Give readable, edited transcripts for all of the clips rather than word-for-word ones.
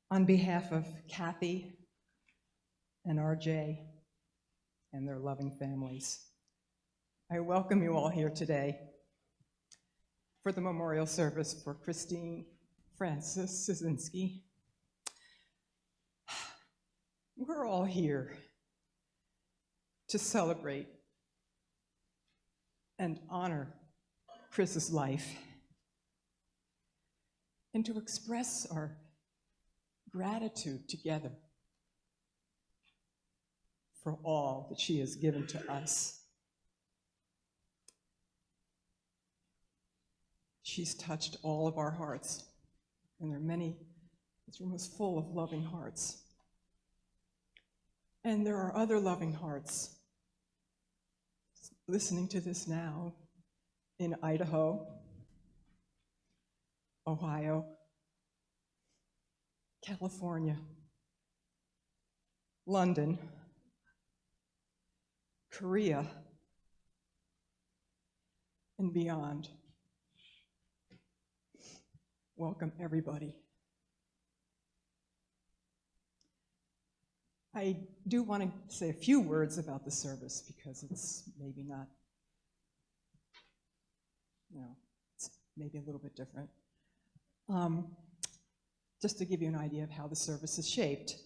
On behalf of Kathy and RJ and their loving families, I welcome you all here today for the memorial service for Kristine Ciesinski. We're all here to celebrate and honor Chris's life and to express our gratitude together for all that she has given to us. She's touched all of our hearts, and there are many. This room is full of loving hearts. And there are other loving hearts listening to this now in Idaho, Ohio, California, London, Korea, and beyond. Welcome, everybody. I do want to say a few words about the service because it's maybe not, it's maybe a little bit different. Just to give you an idea of how the service is shaped.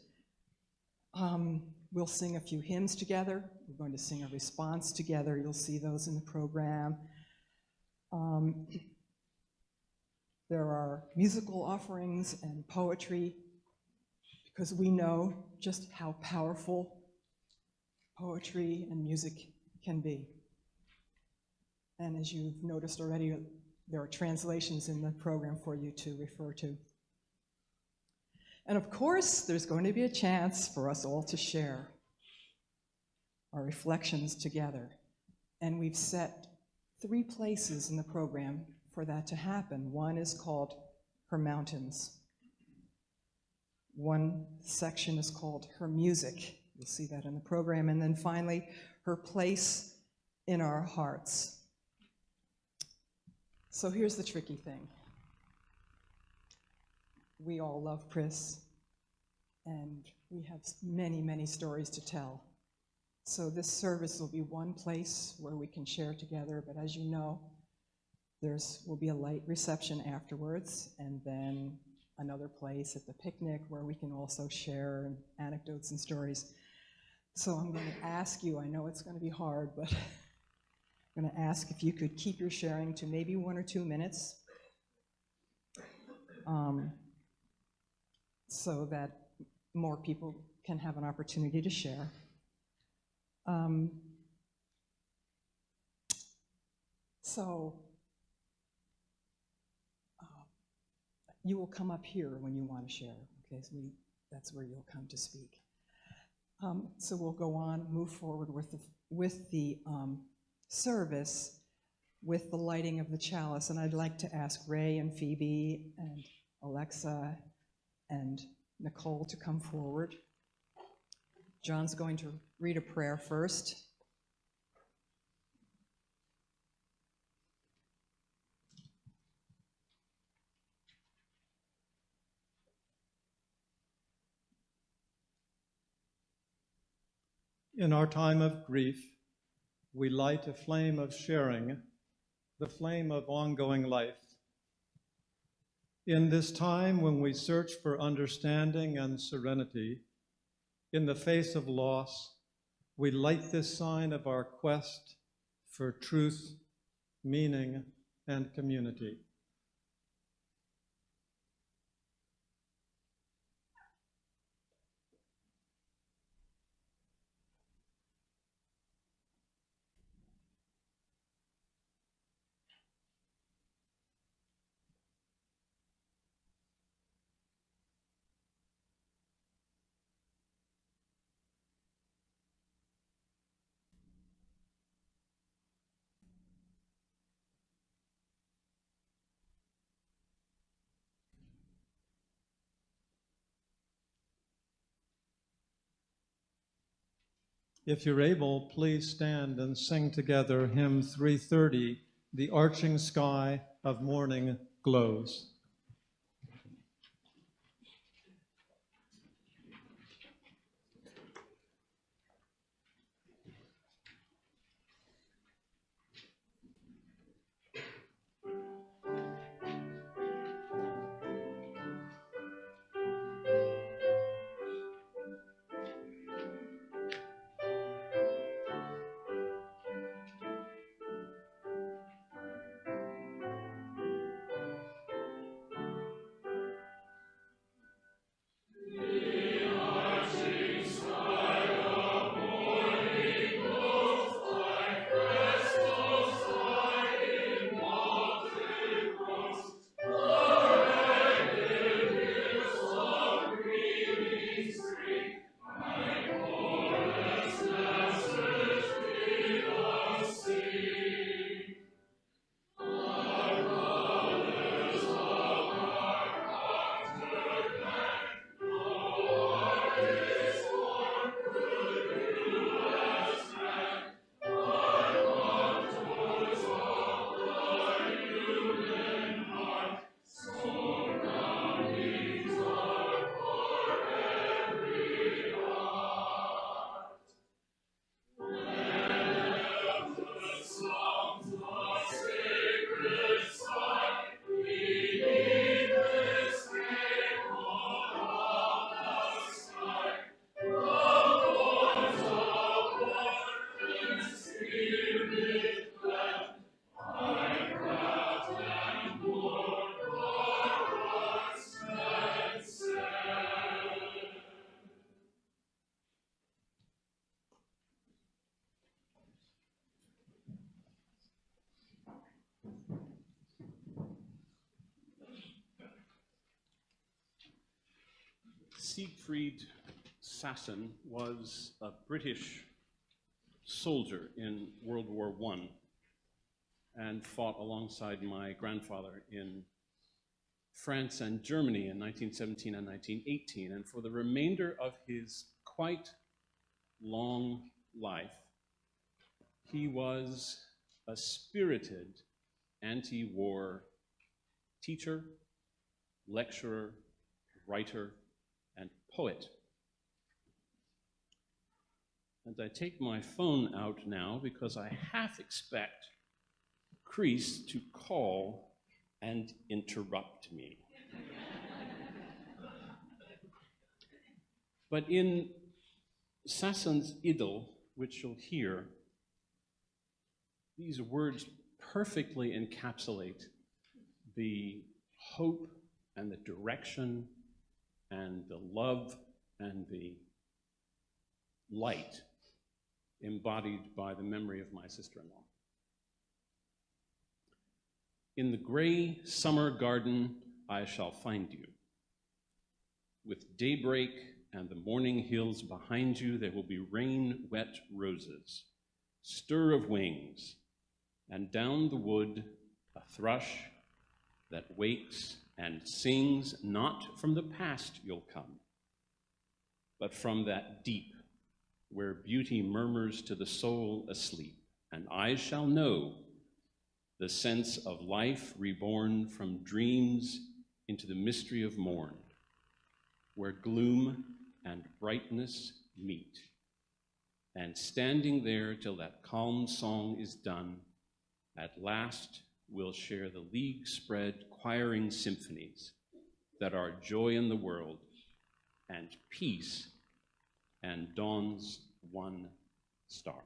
We'll sing a few hymns together. We're going to sing a response together. You'll see those in the program. There are musical offerings and poetry, because we know just how powerful poetry and music can be. And as you've noticed already, there are translations in the program for you to refer to. And of course, there's going to be a chance for us all to share our reflections together. And we've set 3 places in the program for that to happen. One is called Her Mountains. One section is called Her Music. You'll see that in the program. And then finally, Her Place in Our Hearts. So here's the tricky thing. We all love Chris, and we have many, many stories to tell. So this service will be one place where we can share together, but as you know, will be a light reception afterwards, and then another place at the picnic where we can also share anecdotes and stories. So I'm going to ask you, I know it's going to be hard, but I'm going to ask if you could keep your sharing to maybe 1 or 2 minutes, so that more people can have an opportunity to share. You will come up here when you want to share, okay? So that's where you'll come to speak. So we'll go on, move forward with the service, with the lighting of the chalice, and I'd like to ask Ray and Phoebe and Alexa and Nicole to come forward. John's going to read a prayer first. In our time of grief, we light a flame of sharing, the flame of ongoing life. In this time when we search for understanding and serenity, in the face of loss, we light this sign of our quest for truth, meaning, and community. If you're able, please stand and sing together hymn 330, The Arching Sky of Morning Glows. Siegfried Sasson was a British soldier in World War I and fought alongside my grandfather in France and Germany in 1917 and 1918. And for the remainder of his quite long life, he was a spirited anti-war teacher, lecturer, writer, and poet. And I take my phone out now because I half expect Chris to call and interrupt me. But in Sasson's idyll, which you'll hear, these words perfectly encapsulate the hope and the direction and the love and the light embodied by the memory of my sister-in-law. In the gray summer garden I shall find you. With daybreak and the morning hills behind you, there will be rain-wet roses, stir of wings, and down the wood a thrush that wakes and sings. Not from the past you'll come, but from that deep where beauty murmurs to the soul asleep, and I shall know the sense of life reborn from dreams into the mystery of morn, where gloom and brightness meet. And standing there till that calm song is done, at last we'll share the league-spread choiring symphonies that are joy in the world and peace and dawn's one star.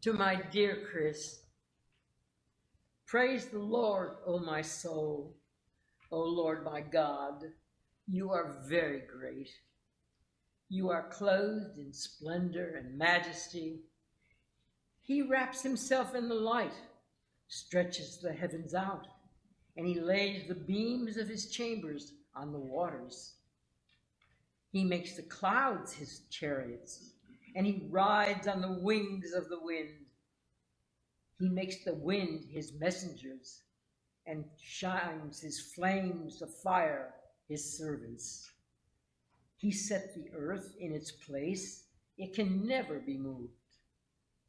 To my dear Chris, praise the Lord, O my soul. O Lord my God, you are very great. You are clothed in splendor and majesty. He wraps himself in the light, stretches the heavens out, and he lays the beams of his chambers on the waters. He makes the clouds his chariots, and he rides on the wings of the wind. He makes the wind his messengers, and shines his flames of fire his servants. He set the earth in its place. It can never be moved.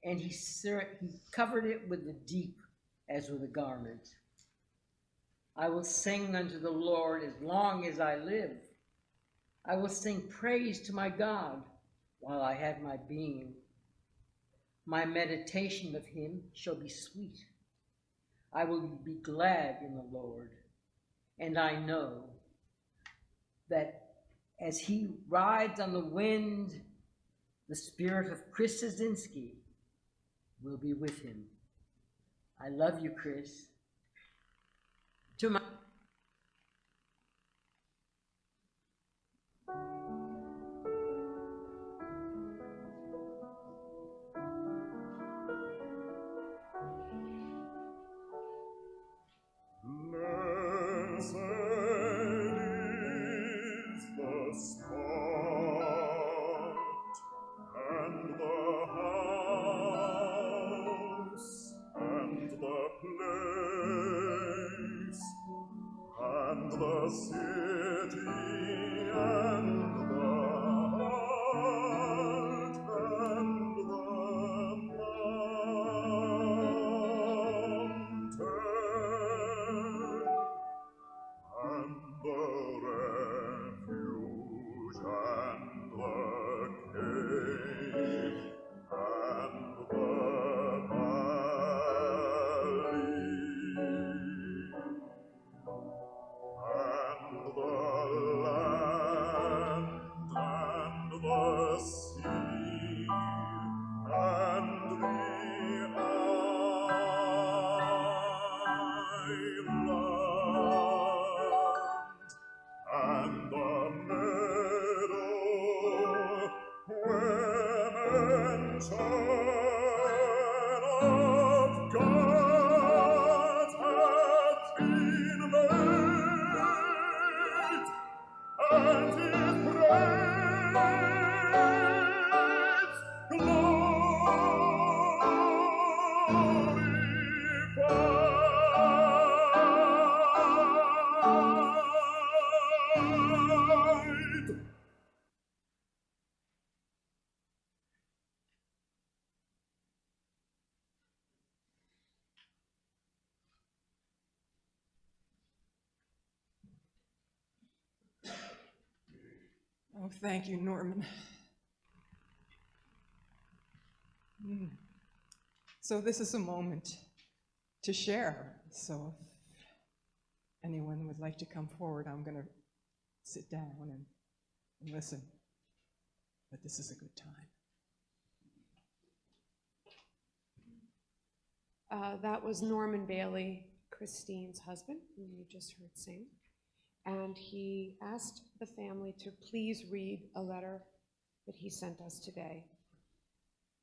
And he covered it with the deep as with a garment. I will sing unto the Lord as long as I live. I will sing praise to my God while I have my being. My meditation of him shall be sweet. I will be glad in the Lord. And I know that as he rides on the wind, the spirit of Kristine Ciesinski will be with him. I love you, Chris. To my the city and the heart and the mountain and the refuge and the cave and the valley. And the land and the sea and the island and the meadow where men turn of God hath been made, and his praise glorified. Oh, thank you, Norman. So this is a moment to share. So if anyone would like to come forward, I'm going to sit down and listen. But this is a good time. That was Norman Bailey, Kristine's husband, whom you just heard sing. And he asked the family to please read a letter that he sent us today.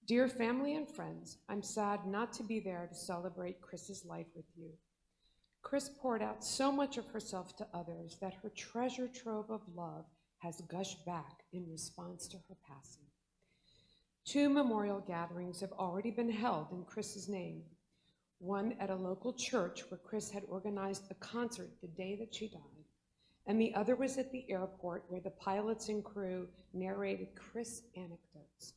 Dear family and friends, I'm sad not to be there to celebrate Chris's life with you. Chris poured out so much of herself to others that her treasure trove of love has gushed back in response to her passing. 2 memorial gatherings have already been held in Chris's name. One at a local church where Chris had organized a concert the day that she died, and the other was at the airport where the pilots and crew narrated Chris anecdotes.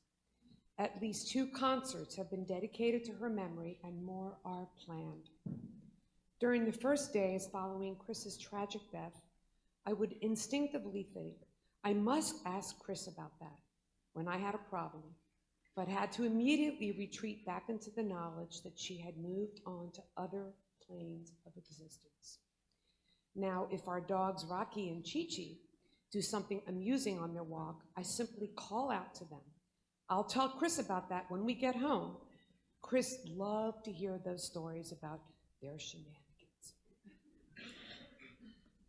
At least 2 concerts have been dedicated to her memory, and more are planned. During the first days following Chris's tragic death, I would instinctively think, I must ask Chris about that when I had a problem, but had to immediately retreat back into the knowledge that she had moved on to other planes of existence. Now, if our dogs Rocky and Chi-Chi do something amusing on their walk, I simply call out to them. I'll tell Chris about that when we get home. Chris loved to hear those stories about their shenanigans.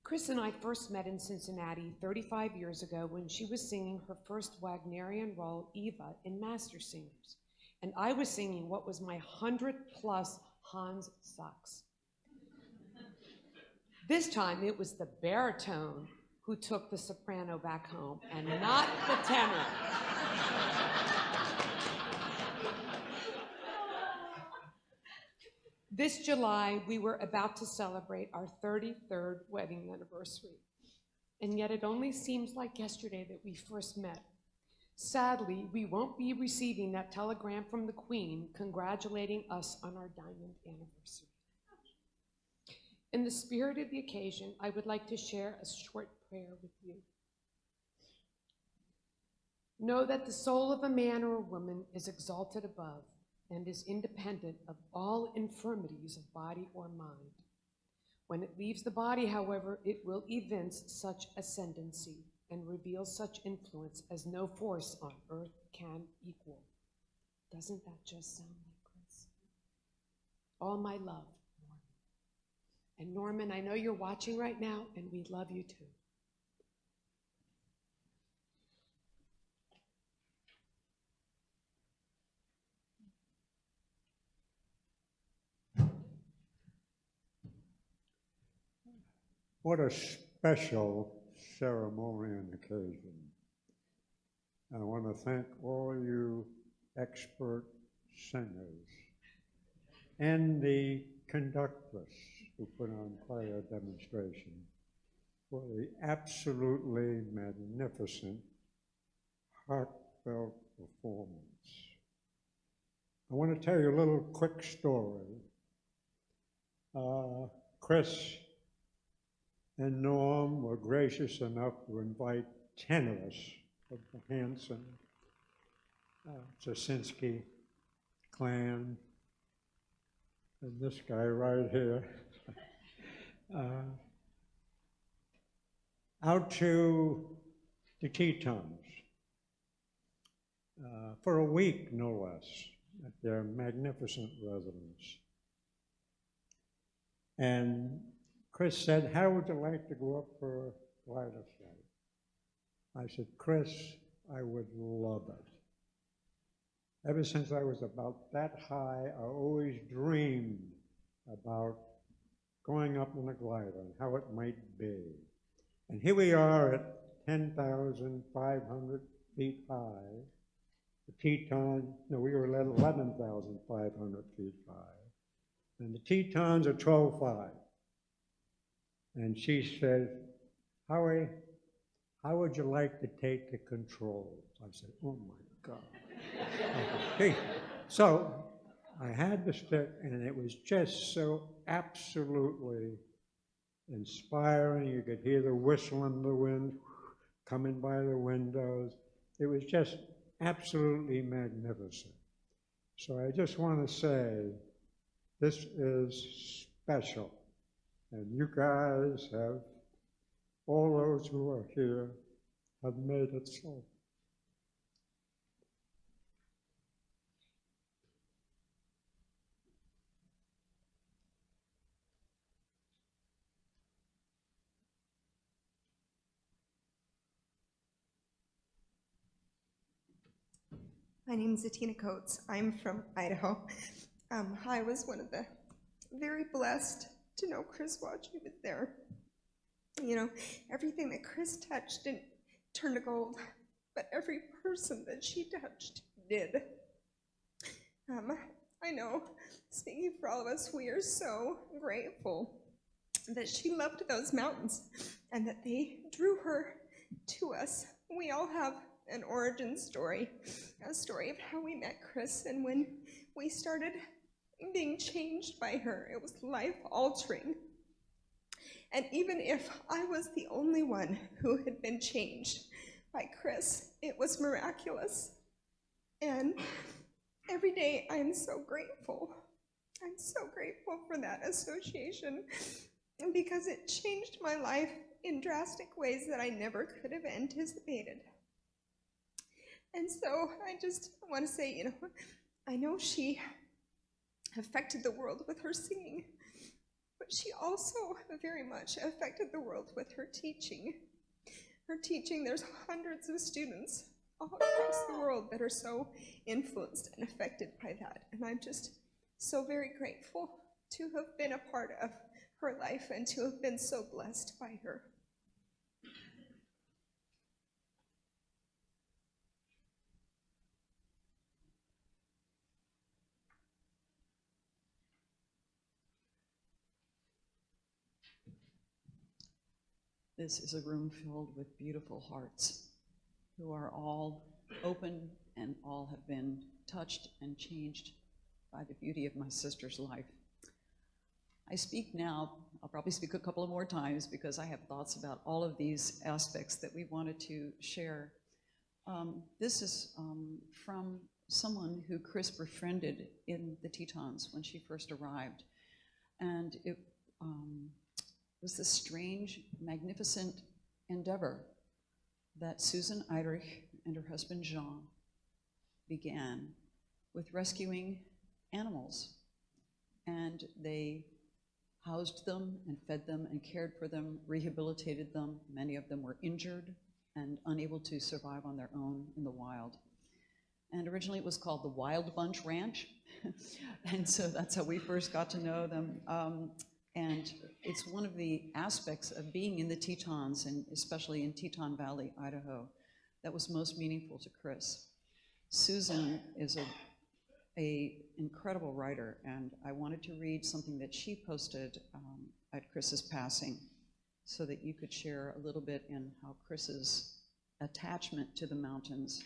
Chris and I first met in Cincinnati 35 years ago when she was singing her first Wagnerian role, Eva, in Master Singers. And I was singing what was my 100-plus Hans Sachs. This time it was the baritone who took the soprano back home and not the tenor. This July, we were about to celebrate our 33rd wedding anniversary, and yet it only seems like yesterday that we first met. Sadly, we won't be receiving that telegram from the Queen congratulating us on our diamond anniversary. In the spirit of the occasion, I would like to share a short prayer with you. Know that the soul of a man or a woman is exalted above and is independent of all infirmities of body or mind. When it leaves the body, however, it will evince such ascendancy and reveal such influence as no force on earth can equal. Doesn't that just sound like Chris? All my love, Norman. And Norman, I know you're watching right now, and we love you too. What a special ceremony and occasion. I want to thank all you expert singers and the conductress who put on quite a demonstration for the absolutely magnificent, heartfelt performance. I want to tell you a little quick story. Chris and Norm were gracious enough to invite 10 of us of the Hanson, Ciesinski clan, and this guy right here, out to the Tetons for a week, no less, at their magnificent residence. And Chris said, how would you like to go up for a glider flight? I said, Chris, I would love it. Ever since I was about that high, I always dreamed about going up in a glider and how it might be. And here we are at 10,500 feet high. The Tetons, no, we were 11,500 feet high. And the Tetons are 12,500. And she said, Howie, how would you like to take the controls? I said, oh my God. Okay. So I had the stick, and it was just so absolutely inspiring. You could hear the whistle in the wind coming by the windows. It was just absolutely magnificent. So I just want to say, this is special. And you guys have, all those who are here, have made it so. My name is Atina Coates. I'm from Idaho. I was one of the very blessed to know Chris while she was there. You know, everything that Chris touched didn't turn to gold, but every person that she touched did. I know, speaking for all of us, we are so grateful that she loved those mountains and that they drew her to us. We all have an origin story, a story of how we met Chris and when we started being changed by her. It was life-altering. And even if I was the only one who had been changed by Chris, it was miraculous. And every day I am so grateful. I'm so grateful for that association because it changed my life in drastic ways that I never could have anticipated. And so I just want to say, I know she affected the world with her singing, but she also very much affected the world with her teaching. Her teaching, there's hundreds of students all across the world that are so influenced and affected by that. And I'm just so very grateful to have been a part of her life and to have been so blessed by her. This is a room filled with beautiful hearts who are all open and all have been touched and changed by the beauty of my sister's life. I speak now, I'll probably speak a couple of more times because I have thoughts about all of these aspects that we wanted to share. This is from someone who Chris befriended in the Tetons when she first arrived. And it was this strange, magnificent endeavor that Susan Eidrich and her husband Jean began with rescuing animals. And they housed them and fed them and cared for them, rehabilitated them. Many of them were injured and unable to survive on their own in the wild. And originally it was called the Wild Bunch Ranch. And so that's how we first got to know them. And it's one of the aspects of being in the Tetons, and especially in Teton Valley, Idaho, that was most meaningful to Chris. Susan is an incredible writer, and I wanted to read something that she posted at Chris's passing so that you could share a little bit in how Chris's attachment to the mountains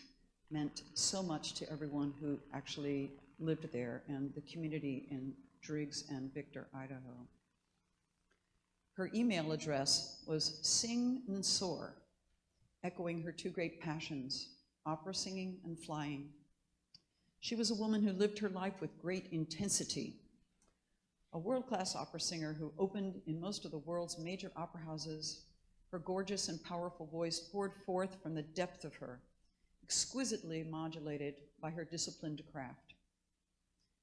meant so much to everyone who actually lived there and the community in Driggs and Victor, Idaho. Her email address was Sing and Soar, echoing her two great passions, opera singing and flying. She was a woman who lived her life with great intensity, a world-class opera singer who opened in most of the world's major opera houses. Her gorgeous and powerful voice poured forth from the depth of her, exquisitely modulated by her disciplined craft.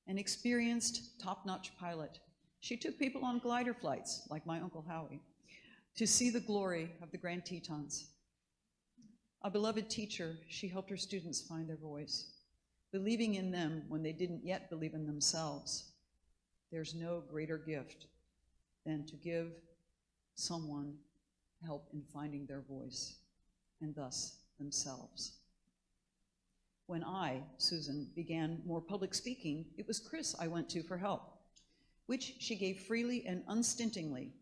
An experienced, top-notch pilot, she took people on glider flights, like my Uncle Howie, to see the glory of the Grand Tetons. A beloved teacher, she helped her students find their voice, believing in them when they didn't yet believe in themselves. There's no greater gift than to give someone help in finding their voice, and thus themselves. When I, Susan, began more public speaking, it was Chris I went to for help, which she gave freely and unstintingly,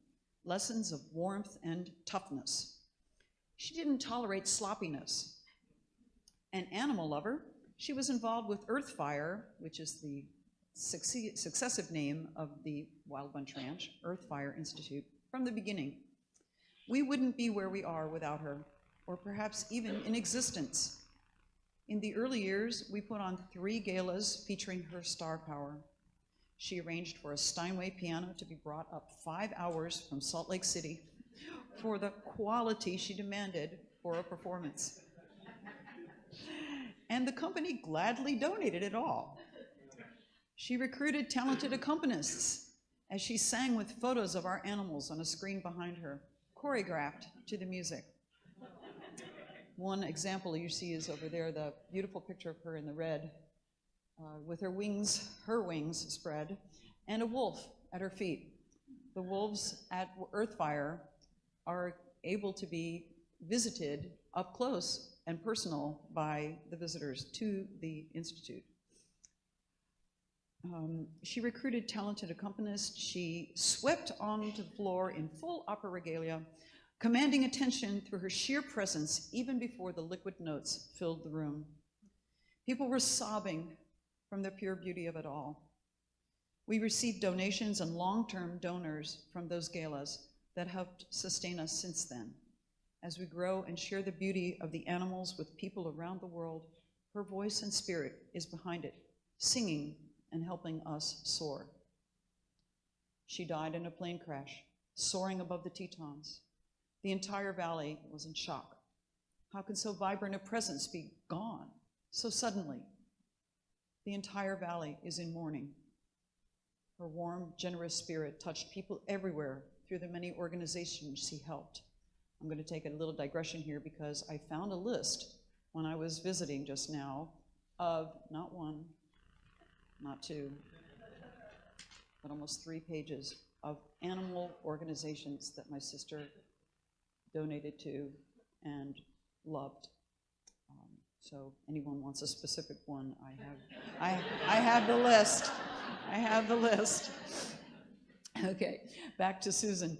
lessons of warmth and toughness. She didn't tolerate sloppiness. An animal lover, she was involved with Earthfire, which is the successive name of the Wild Bunch Ranch, Earthfire Institute, from the beginning. We wouldn't be where we are without her, or perhaps even in existence. In the early years, we put on 3 galas featuring her star power. She arranged for a Steinway piano to be brought up 5 hours from Salt Lake City for the quality she demanded for a performance. And the company gladly donated it all. She recruited talented accompanists as she sang with photos of our animals on a screen behind her, choreographed to the music. One example you see is over there, the beautiful picture of her in the red, with her wings spread, and a wolf at her feet. The wolves at Earthfire are able to be visited up close and personal by the visitors to the Institute. She recruited talented accompanists. She swept onto the floor in full opera regalia, commanding attention through her sheer presence even before the liquid notes filled the room. People were sobbing from the pure beauty of it all. We received donations and long-term donors from those galas that helped sustain us since then. As we grow and share the beauty of the animals with people around the world, her voice and spirit is behind it, singing and helping us soar. She died in a plane crash, soaring above the Tetons. The entire valley was in shock. How could so vibrant a presence be gone so suddenly? The entire valley is in mourning. Her warm, generous spirit touched people everywhere through the many organizations she helped. I'm going to take a little digression here because I found a list when I was visiting just now of not one, not two, but almost 3 pages of animal organizations that my sister donated to and loved. So anyone wants a specific one, I have the list. I have the list. Okay, back to Susan.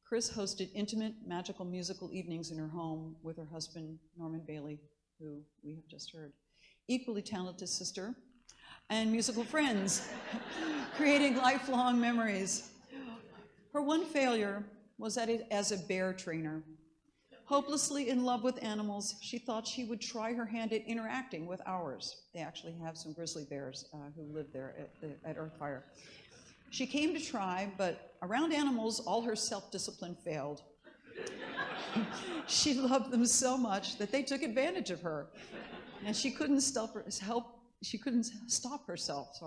Chris hosted intimate, magical musical evenings in her home with her husband, Norman Bailey, who we have just heard. Equally talented sister and musical friends, creating lifelong memories. Her one failure was as a bear trainer. Hopelessly in love with animals, she thought she would try her hand at interacting with ours. They actually have some grizzly bears who live there at Earthfire. She came to try, but around animals, all her self-discipline failed. She loved them so much that they took advantage of her, and she couldn't stop herself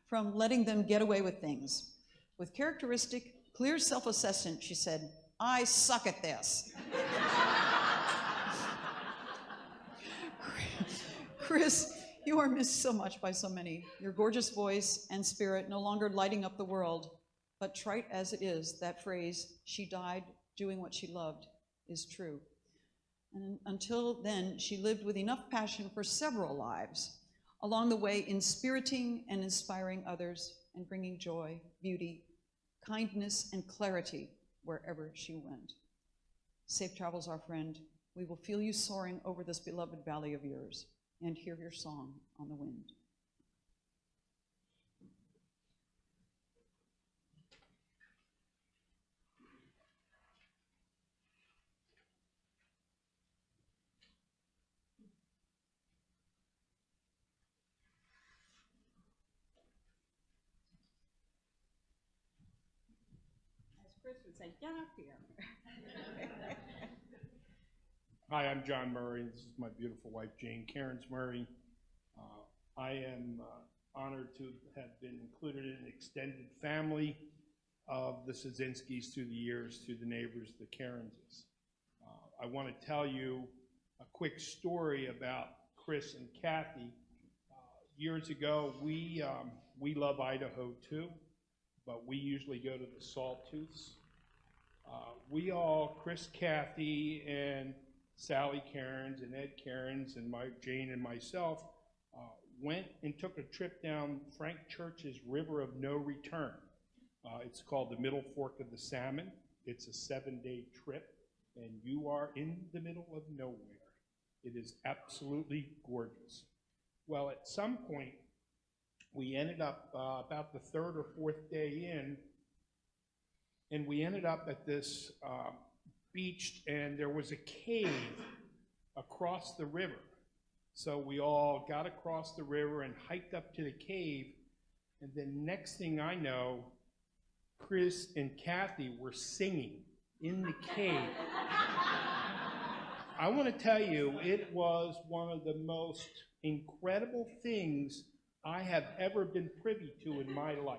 from letting them get away with things. With characteristic, clear self-assessment, she said, "I suck at this." Chris, you are missed so much by so many. Your gorgeous voice and spirit no longer lighting up the world, but trite as it is, that phrase, "she died doing what she loved," is true. And until then, she lived with enough passion for several lives, along the way inspiriting and inspiring others and bringing joy, beauty, kindness, and clarity wherever she went. Safe travels, our friend. We will feel you soaring over this beloved valley of yours and hear your song on the wind. As Chris would say, get up here. Hi, I'm John Murray. This is my beautiful wife, Jane Cairns Murray. I am honored to have been included in an extended family of the Ciesinskis through the years, through the neighbors, the Cairnses. I want to tell you a quick story about Chris and Kathy. Years ago, we love Idaho too, but we usually go to the Sawtooths. We all, Chris, Kathy, and Sally Cairns and Ed Cairns and Jane and myself went and took a trip down Frank Church's River of No Return. It's called the Middle Fork of the Salmon. It's a 7-day trip, and you are in the middle of nowhere. It is absolutely gorgeous. Well, at some point, we ended up about the 3rd or 4th day in, and we ended up at this beach, and there was a cave across the river. So we all got across the river and hiked up to the cave, and then next thing I know, Chris and Kathy were singing in the cave. I want to tell you, it was one of the most incredible things I have ever been privy to in my life.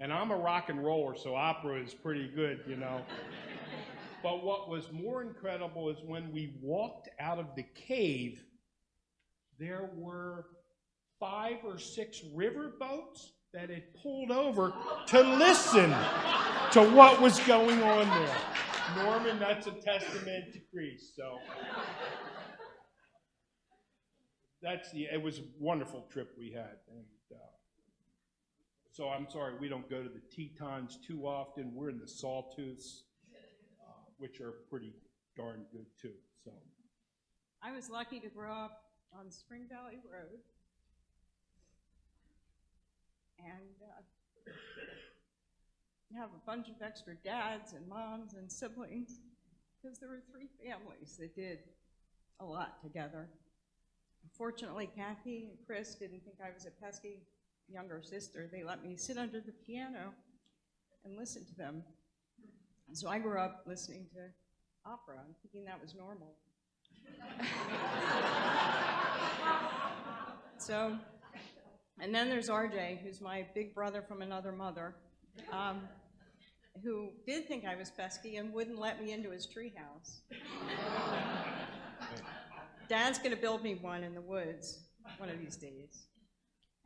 And I'm a rock and roller, so opera is pretty good, you know. But what was more incredible is when we walked out of the cave, there were 5 or 6 river boats that had pulled over to listen to what was going on there. Norman, that's a testament to Greece. So it was a wonderful trip we had. And so I'm sorry we don't go to the Tetons too often. We're in the Sawtooths, which are pretty darn good too. So I was lucky to grow up on Spring Valley Road and have a bunch of extra dads and moms and siblings because there were 3 families that did a lot together. Fortunately, Kathy and Chris didn't think I was a pesky younger sister. They let me sit under the piano and listen to them. And so I grew up listening to opera and thinking that was normal. So And then there's RJ, who's my big brother from another mother, who did think I was pesky and wouldn't let me into his treehouse. Dad's gonna build me one in the woods one of these days.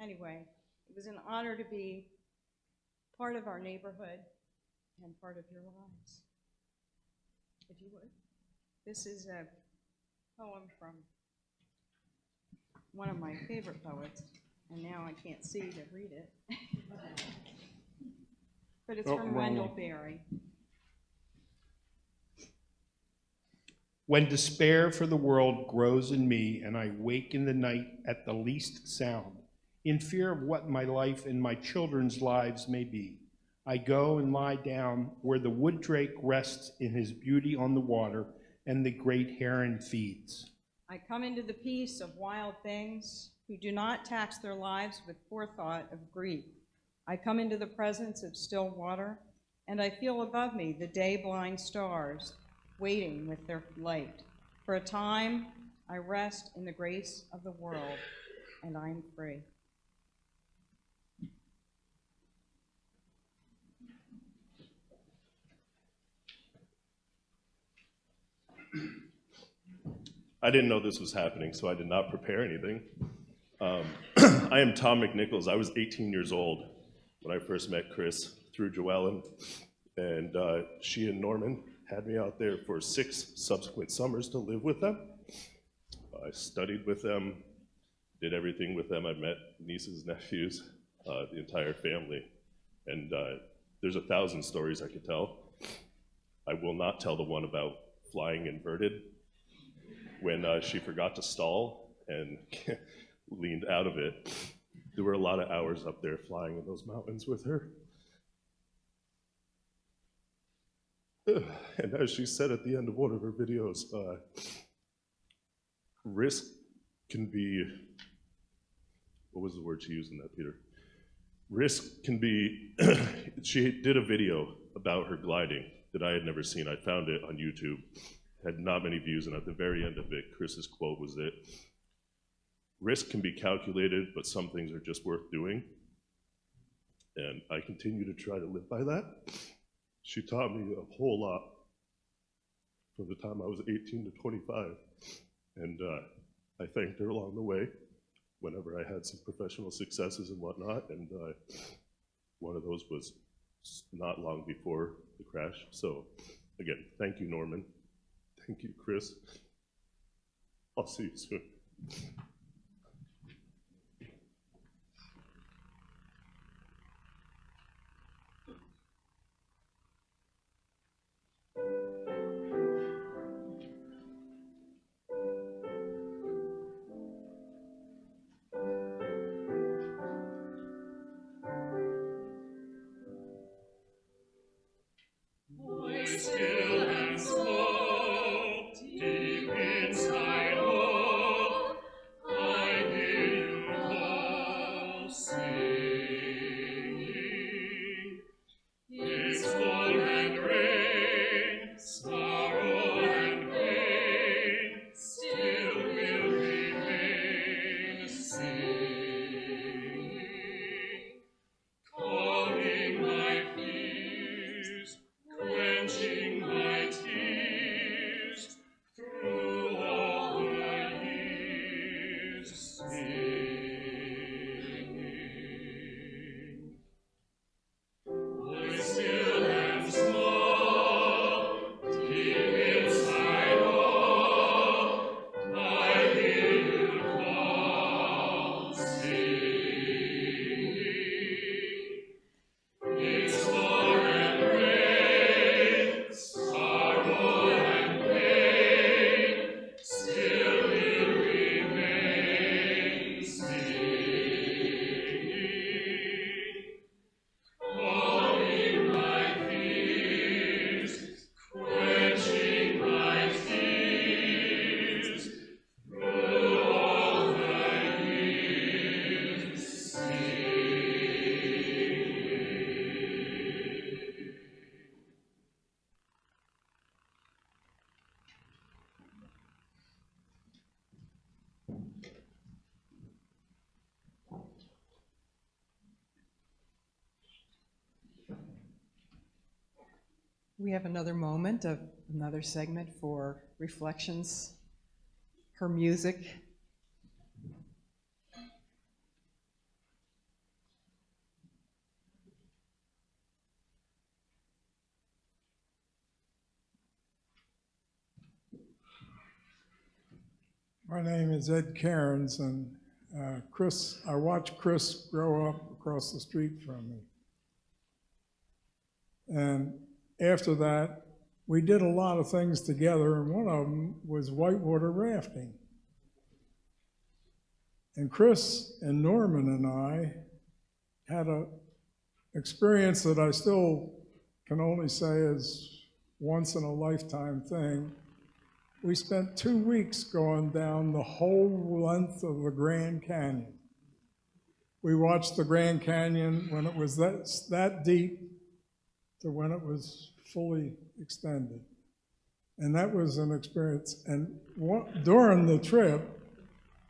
Anyway, it was an honor to be part of our neighborhood and part of your lives. If you would. This is a poem from one of my favorite poets, and now I can't see to read it. But it's from Wendell Berry. When despair for the world grows in me, and I wake in the night at the least sound, in fear of what my life and my children's lives may be, I go and lie down where the wood drake rests in his beauty on the water, and the great heron feeds. I come into the peace of wild things who do not tax their lives with forethought of grief. I come into the presence of still water, and I feel above me the day-blind stars waiting with their light. For a time, I rest in the grace of the world, and I am free. I didn't know this was happening, so I did not prepare anything. I am Tom McNichols. I was 18 years old when I first met Chris through Joellen, and she and Norman had me out there for 6 subsequent summers to live with them. I studied with them, did everything with them. I met nieces, nephews, the entire family, and there's 1,000 stories I could tell. I will not tell the one about flying inverted when she forgot to stall and leaned out of it. There were a lot of hours up there flying in those mountains with her. And as she said at the end of one of her videos, risk can be, what was the word she used in that, Peter? Risk can be, she did a video about her gliding that I had never seen. I found it on YouTube, had not many views, and at the very end of it, Chris's quote was that risk can be calculated, but some things are just worth doing. And I continue to try to live by that. She taught me a whole lot from the time I was 18 to 25. And I thanked her along the way whenever I had some professional successes and whatnot. And one of those was not long before the crash. So again, thank you, Norman. Thank you, Chris. I'll see you soon. Still and slow, deep inside, oh, We have another moment of another segment for reflections, her music. My name is Ed Cairns, and I watched Chris grow up across the street from me. And after that, we did a lot of things together, and one of them was whitewater rafting. And Chris and Norman and I had an experience that I still can only say is once in a lifetime thing. We spent 2 weeks going down the whole length of the Grand Canyon. We watched the Grand Canyon when it was that deep to when it was fully extended. And that was an experience. And during the trip,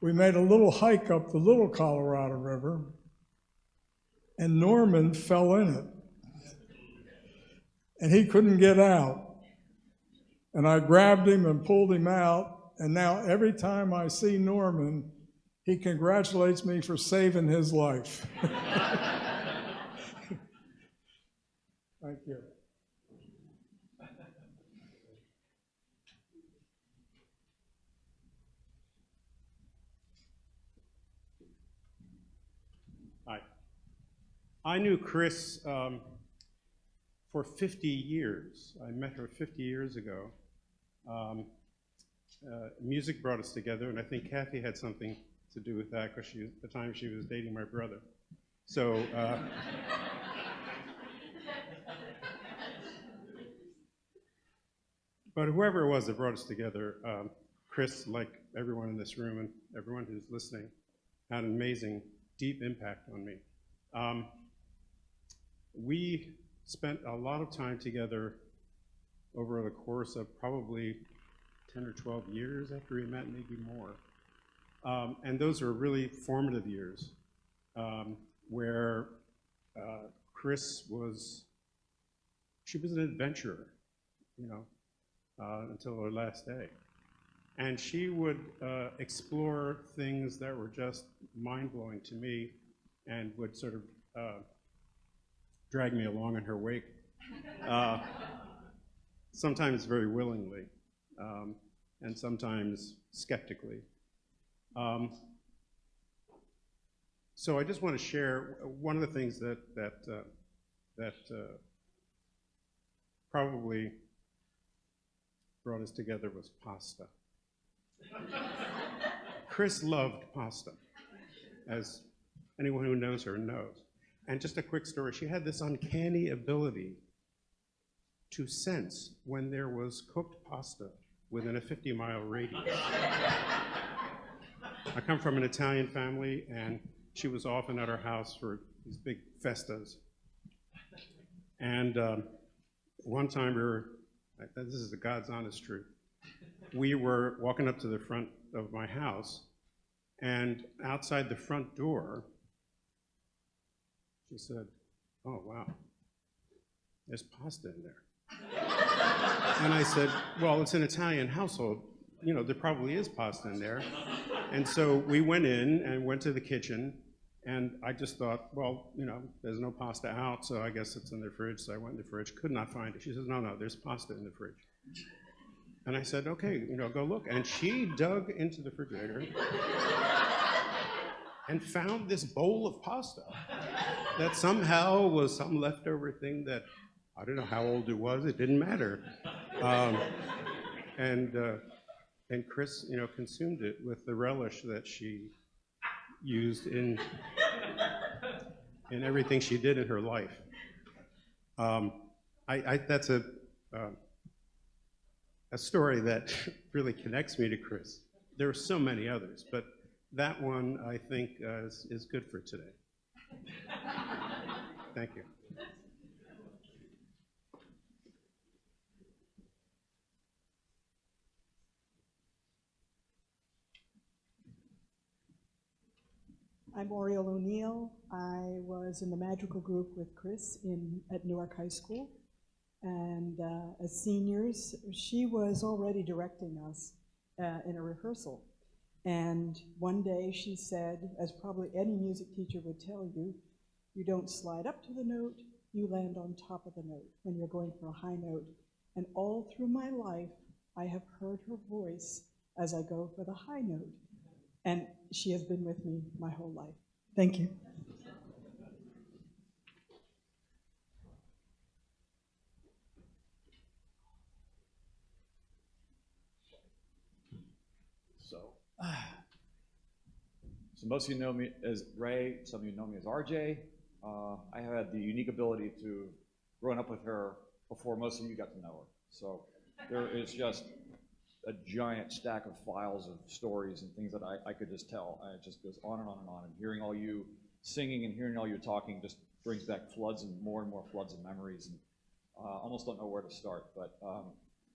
we made a little hike up the Little Colorado River, and Norman fell in it. And he couldn't get out. And I grabbed him and pulled him out, and now every time I see Norman, he congratulates me for saving his life. Thank you. Hi. I knew Chris for 50 years. I met her 50 years ago. Music brought us together, and I think Kathy had something to do with that because at the time she was dating my brother. So, but whoever it was that brought us together, Chris, like everyone in this room and everyone who's listening, had an amazing, deep impact on me. We spent a lot of time together over the course of probably 10 or 12 years after we met, maybe more. And those were really formative years where Chris she was an adventurer, you know, until her last day. And she would explore things that were just mind-blowing to me and would sort of drag me along in her wake, sometimes very willingly, and sometimes skeptically. So I just want to share one of the things that probably brought us together was pasta. Chris loved pasta, as anyone who knows her knows. And just a quick story, she had this uncanny ability to sense when there was cooked pasta within a 50-mile radius. I come from an Italian family, and she was often at our house for these big festas. And one time this is the God's honest truth, we were walking up to the front of my house, and outside the front door, she said, "Oh, wow, there's pasta in there." And I said, "Well, it's an Italian household. You know, there probably is pasta in there." And so we went in and went to the kitchen, and I just thought, well, you know, there's no pasta out, so I guess it's in the fridge. So I went in the fridge, could not find it. She says, no, there's pasta in the fridge. And I said, okay, you know, go look. And she dug into the refrigerator and found this bowl of pasta that somehow was some leftover thing that, I don't know how old it was, it didn't matter. And Chris, you know, consumed it with the relish that she used in everything she did in her life. That's a story that really connects me to Chris. There are so many others, but that one I think is good for today. Thank you. I'm Oriole O'Neill. I was in the magical group with Chris at Newark High School. And as seniors, she was already directing us in a rehearsal. And one day she said, as probably any music teacher would tell you, you don't slide up to the note, you land on top of the note when you're going for a high note. And all through my life, I have heard her voice as I go for the high note. And she has been with me my whole life. Thank you. So most of you know me as Ray, some of you know me as RJ. I had the unique ability to growing up with her before most of you got to know her. So there is just a giant stack of files of stories and things that I could just tell. And it just goes on and on and on. And hearing all you singing and hearing all you talking just brings back floods and more floods of memories. And almost don't know where to start. But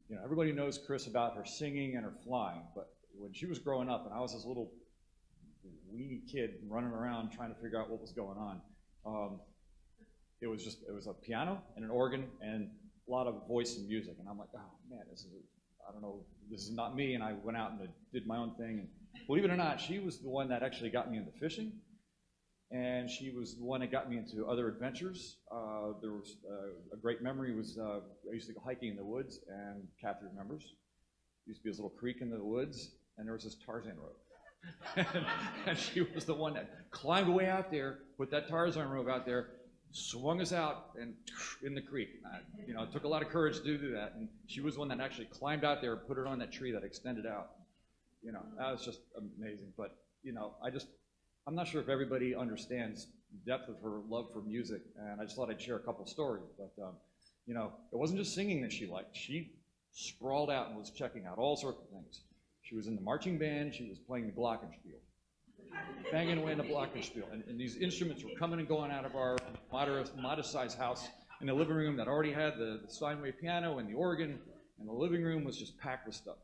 you know, everybody knows Chris about her singing and her flying. But when she was growing up and I was this little weedy kid running around trying to figure out what was going on, it was a piano and an organ and a lot of voice and music. And I'm like, oh man, I don't know, this is not me. And I went out and did my own thing. And believe it or not, she was the one that actually got me into fishing. And she was the one that got me into other adventures. There was a great memory was I used to go hiking in the woods, and Kathy remembers. There used to be this little creek in the woods, and there was this Tarzan rope. and she was the one that climbed way out there, put that Tarzan rope out there, swung us out and in the creek. You know, it took a lot of courage to do that, and she was the one that actually climbed out there, put it on that tree that extended out. You know, that was just amazing. But you know, I'm not sure if everybody understands the depth of her love for music, and I just thought I'd share a couple stories. But you know, it wasn't just singing that she liked. She sprawled out and was checking out all sorts of things. She was in the marching band. She was playing the glockenspiel, banging away in the glockenspiel. And these instruments were coming and going out of our modest-sized house in the living room that already had the Steinway piano and the organ, and the living room was just packed with stuff.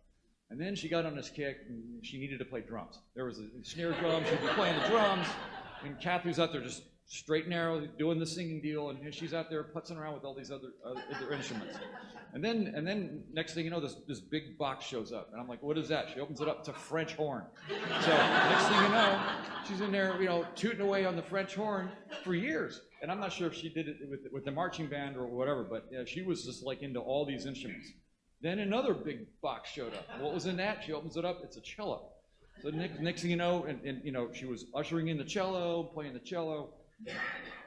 And then she got on this kick, and she needed to play drums. There was a snare drum, she'd be playing the drums, and Kathy was out there just straight and narrow, doing the singing deal, and she's out there putzing around with all these other instruments. And then next thing you know, this big box shows up, and I'm like, what is that? She opens it up, it's a French horn. So next thing you know, she's in there, you know, tooting away on the French horn for years. And I'm not sure if she did it with the marching band or whatever, but yeah, she was just like into all these instruments. Then another big box showed up. What was in that? She opens it up, it's a cello. So next thing you know, and you know, she was ushering in the cello, playing the cello.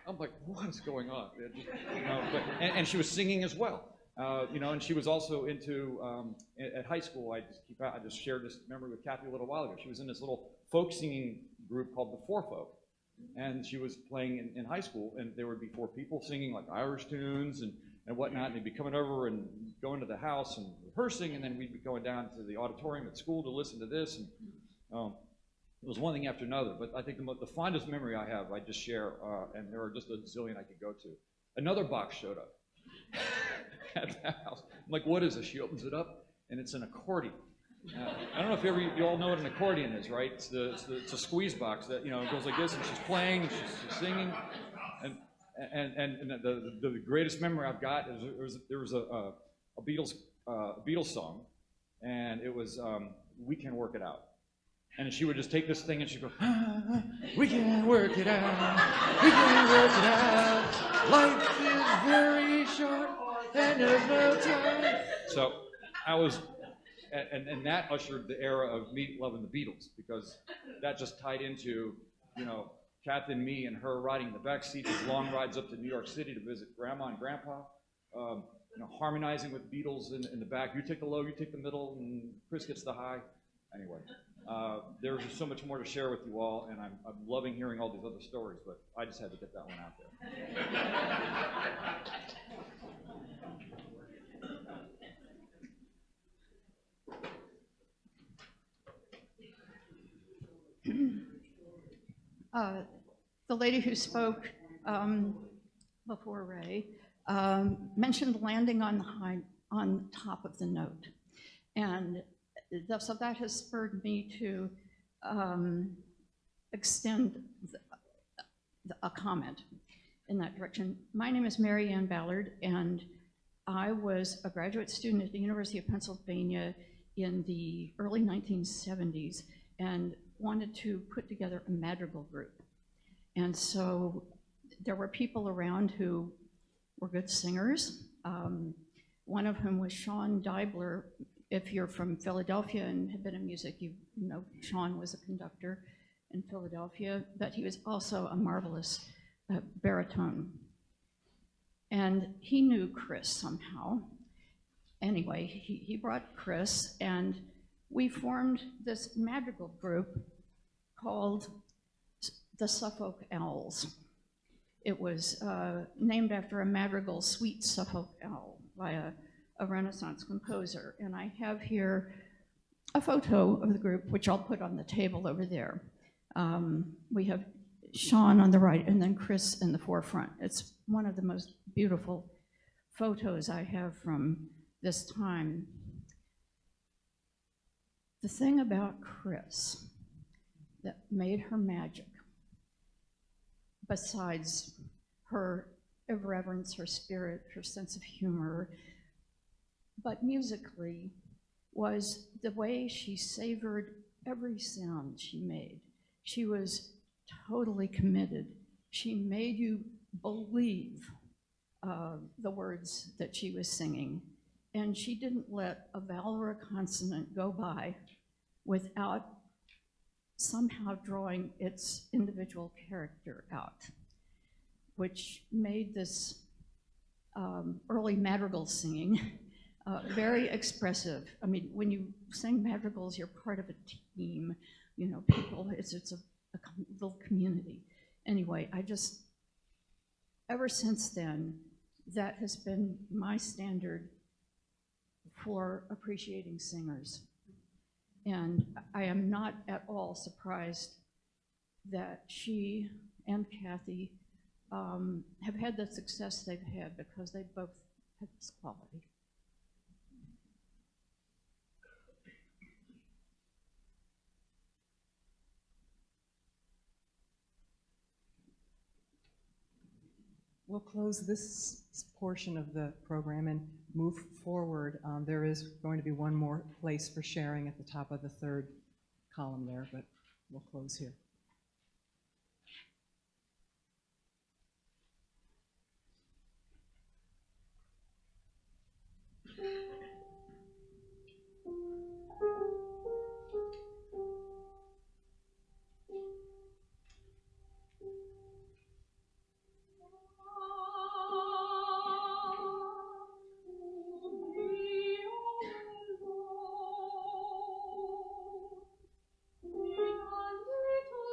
I'm like, what is going on? You know, and she was singing as well. You know, and she was also into, at high school, I just shared this memory with Kathy a little while ago. She was in this little folk singing group called the Four Folk. And she was playing in high school, and there would be four people singing like Irish tunes and whatnot, and they'd be coming over and going to the house and rehearsing, and then we'd be going down to the auditorium at school to listen to this, and it was one thing after another. But I think the fondest memory I have, I just share, and there are just a zillion I could go to. Another box showed up at the house. I'm like, what is this? She opens it up, and it's an accordion. I don't know if you all know what an accordion is, right? It's a squeeze box that, you know, goes like this, and she's playing, and she's singing, and the greatest memory I've got is there was a Beatles song, and it was "We Can Work It Out," and she would just take this thing and she'd go, "We can work it out, we can work it out. Life is very short, and there's no time." So I was. And that ushered the era of me loving the Beatles, because that just tied into, you know, Kath and me and her riding in the back seat of long rides up to New York City to visit Grandma and Grandpa, you know, harmonizing with Beatles in the back. You take the low, you take the middle, and Chris gets the high. Anyway, there's just so much more to share with you all, and I'm loving hearing all these other stories, but I just had to get that one out there. The lady who spoke before Ray mentioned landing on top of the note, and so that has spurred me to extend a comment in that direction. My name is Mary Ann Ballard, and I was a graduate student at the University of Pennsylvania in the early 1970s and wanted to put together a madrigal group. And so there were people around who were good singers. One of whom was Sean Deibler. If you're from Philadelphia and have been in music, you know Sean was a conductor in Philadelphia, but he was also a marvelous baritone. And he knew Chris somehow. Anyway, he brought Chris, and we formed this madrigal group called the Suffolk Owls. It was named after a madrigal, Sweet Suffolk Owl, by a Renaissance composer. And I have here a photo of the group, which I'll put on the table over there. We have Sean on the right and then Chris in the forefront. It's one of the most beautiful photos I have from this time. The thing about Chris that made her magic, besides her irreverence, her spirit, her sense of humor, but musically, was the way she savored every sound she made. She was totally committed. She made you believe the words that she was singing. And she didn't let a vowel or a consonant go by without somehow drawing its individual character out, which made this early madrigal singing very expressive. I mean, when you sing madrigals, you're part of a team, you know, people, it's a little community. Anyway, ever since then, that has been my standard for appreciating singers. And I am not at all surprised that she and Kathy have had the success they've had, because they both have this quality. We'll close this portion of the program and move forward. There is going to be one more place for sharing at the top of the third column there, but we'll close here. Little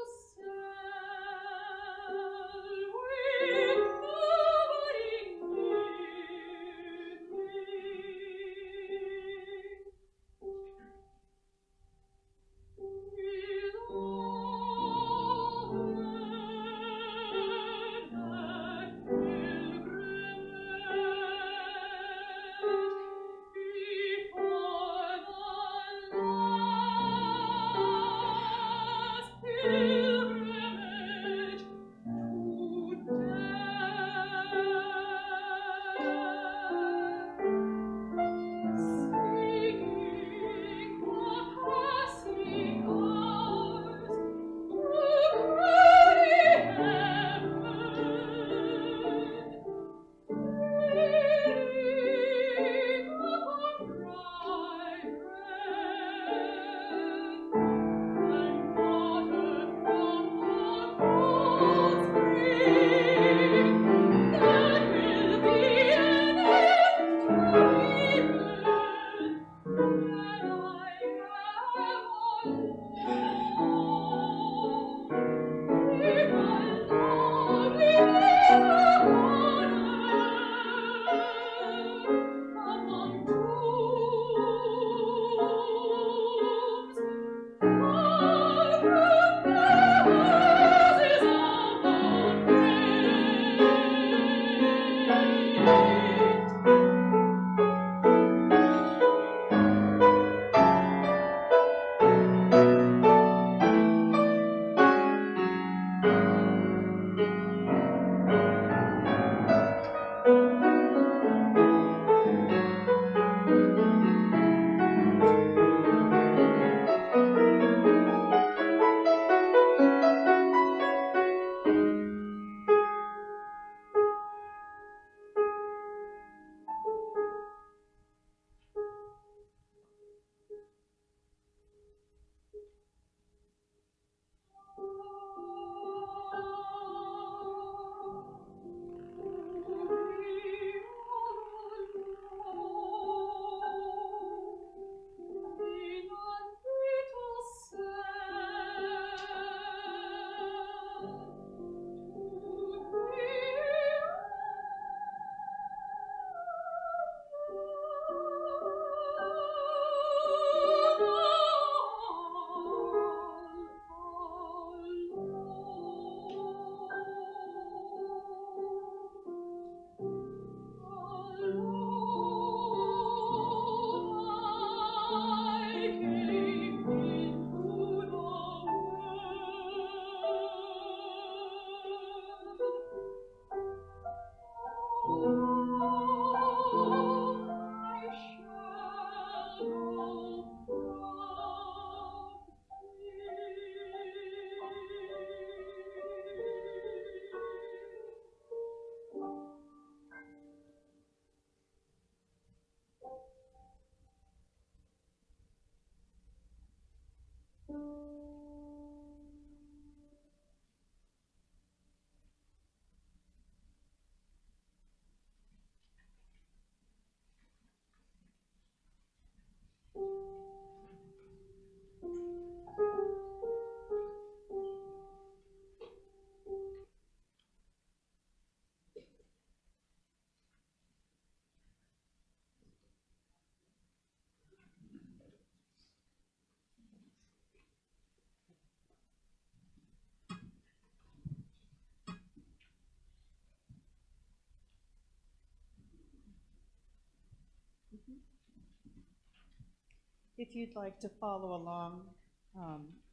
If you'd like to follow along,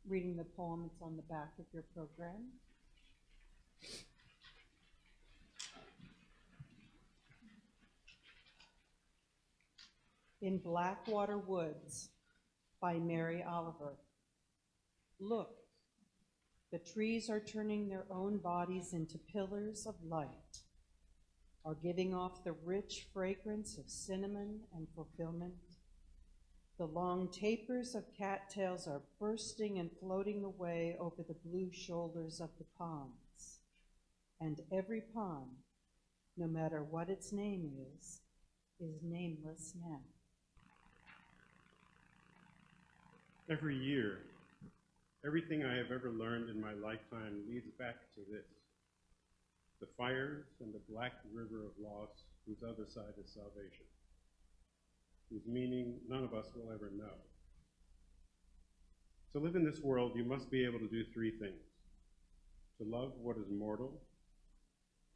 reading the poem, it's on the back of your program. In Blackwater Woods by Mary Oliver. Look, the trees are turning their own bodies into pillars of light, are giving off the rich fragrance of cinnamon and fulfillment. The long tapers of cattails are bursting and floating away over the blue shoulders of the ponds. And every pond, no matter what its name is nameless now. Every year, everything I have ever learned in my lifetime leads back to this. The fires and the black river of loss whose other side is salvation, whose meaning none of us will ever know. To live in this world, you must be able to do three things. To love what is mortal,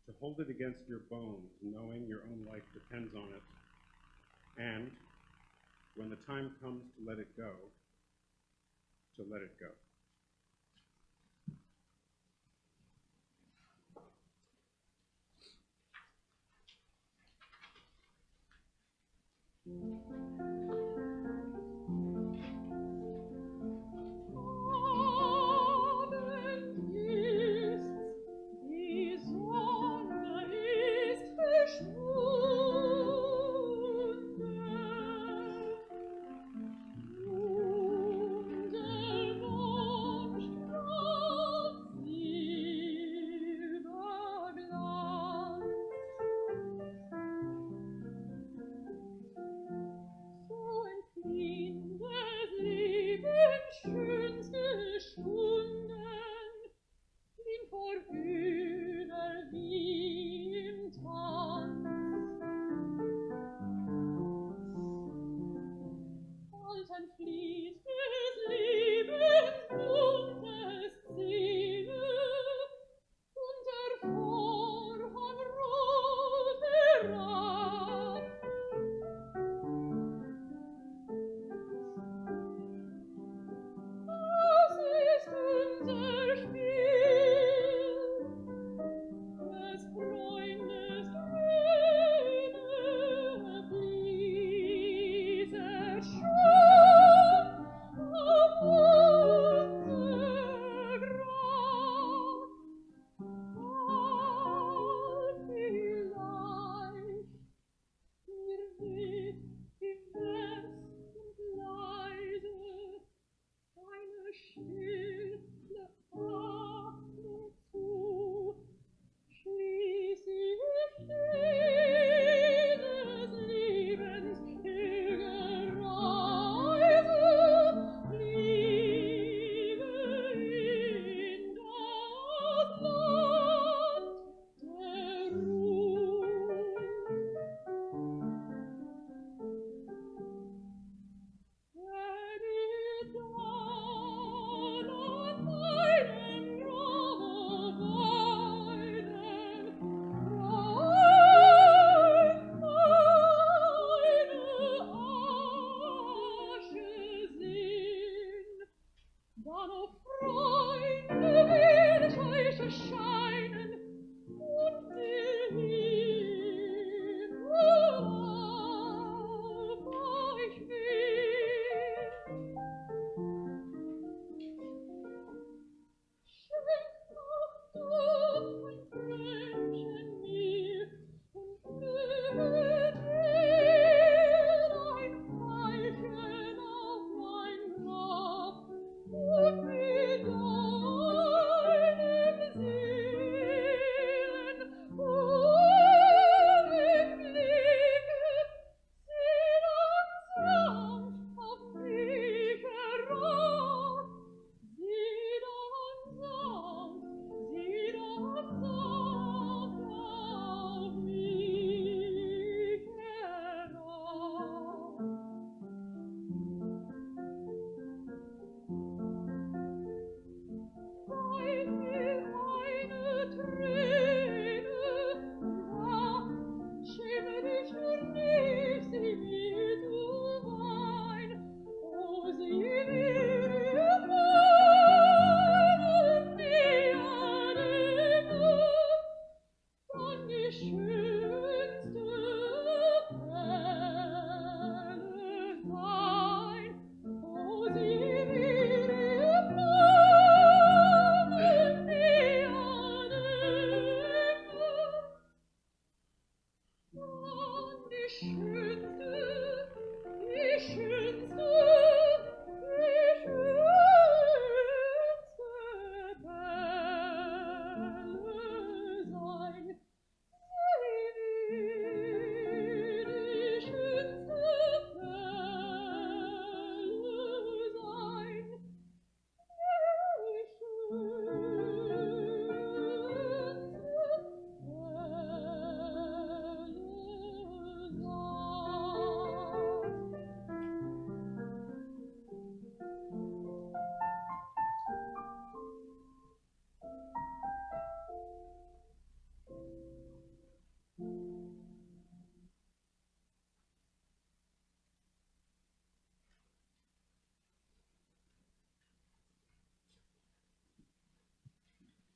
to hold it against your bones, knowing your own life depends on it, and when the time comes to let it go, to let it go.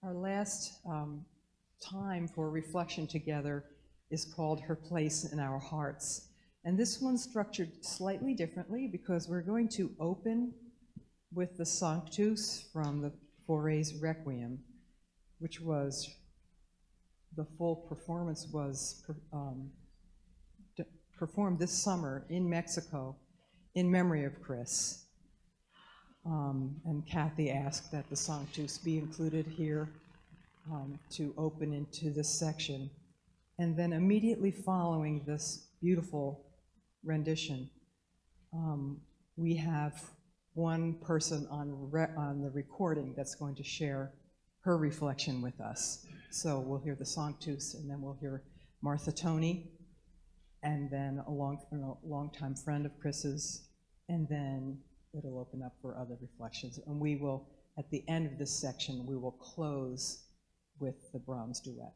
Our last time for reflection together is called Her Place in Our Hearts. And this one's structured slightly differently because we're going to open with the Sanctus from the Fauré's Requiem, which was, the full performance was performed this summer in Mexico in memory of Chris. And Kathy asked that the Sanctus be included here to open into this section. And then immediately following this beautiful rendition, we have one person on the recording that's going to share her reflection with us. So we'll hear the Sanctus, and then we'll hear Martha Tony, and then a longtime friend of Chris's, and then it'll open up for other reflections. And we will, at the end of this section, we will close with the Brahms duet.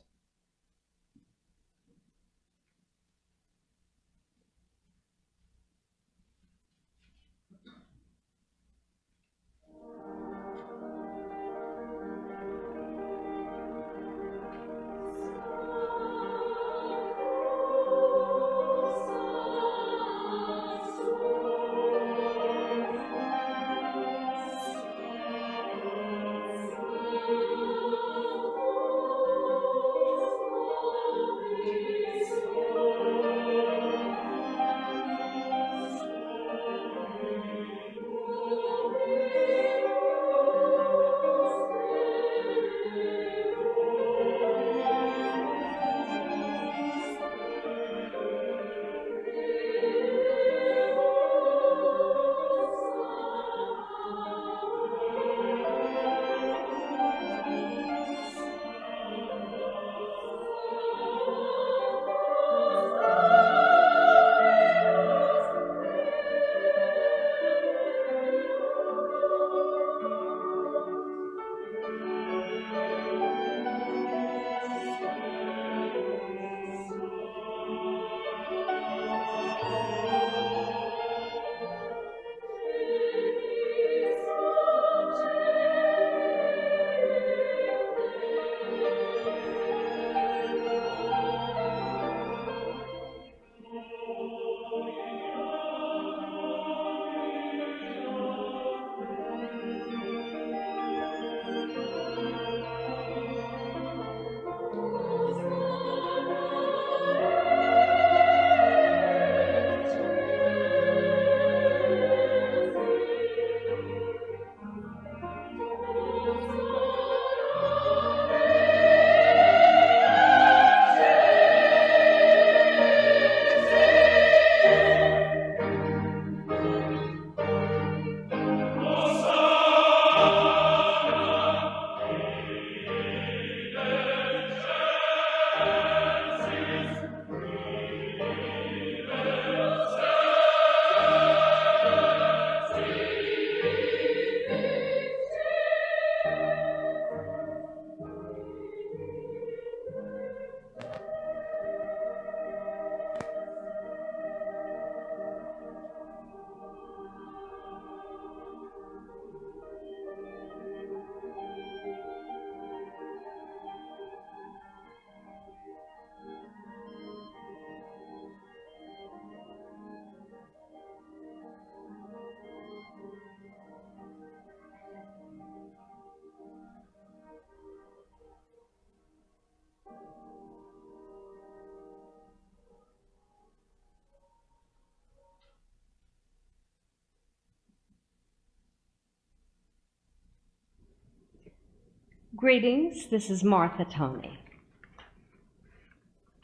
Greetings, this is Martha Tony.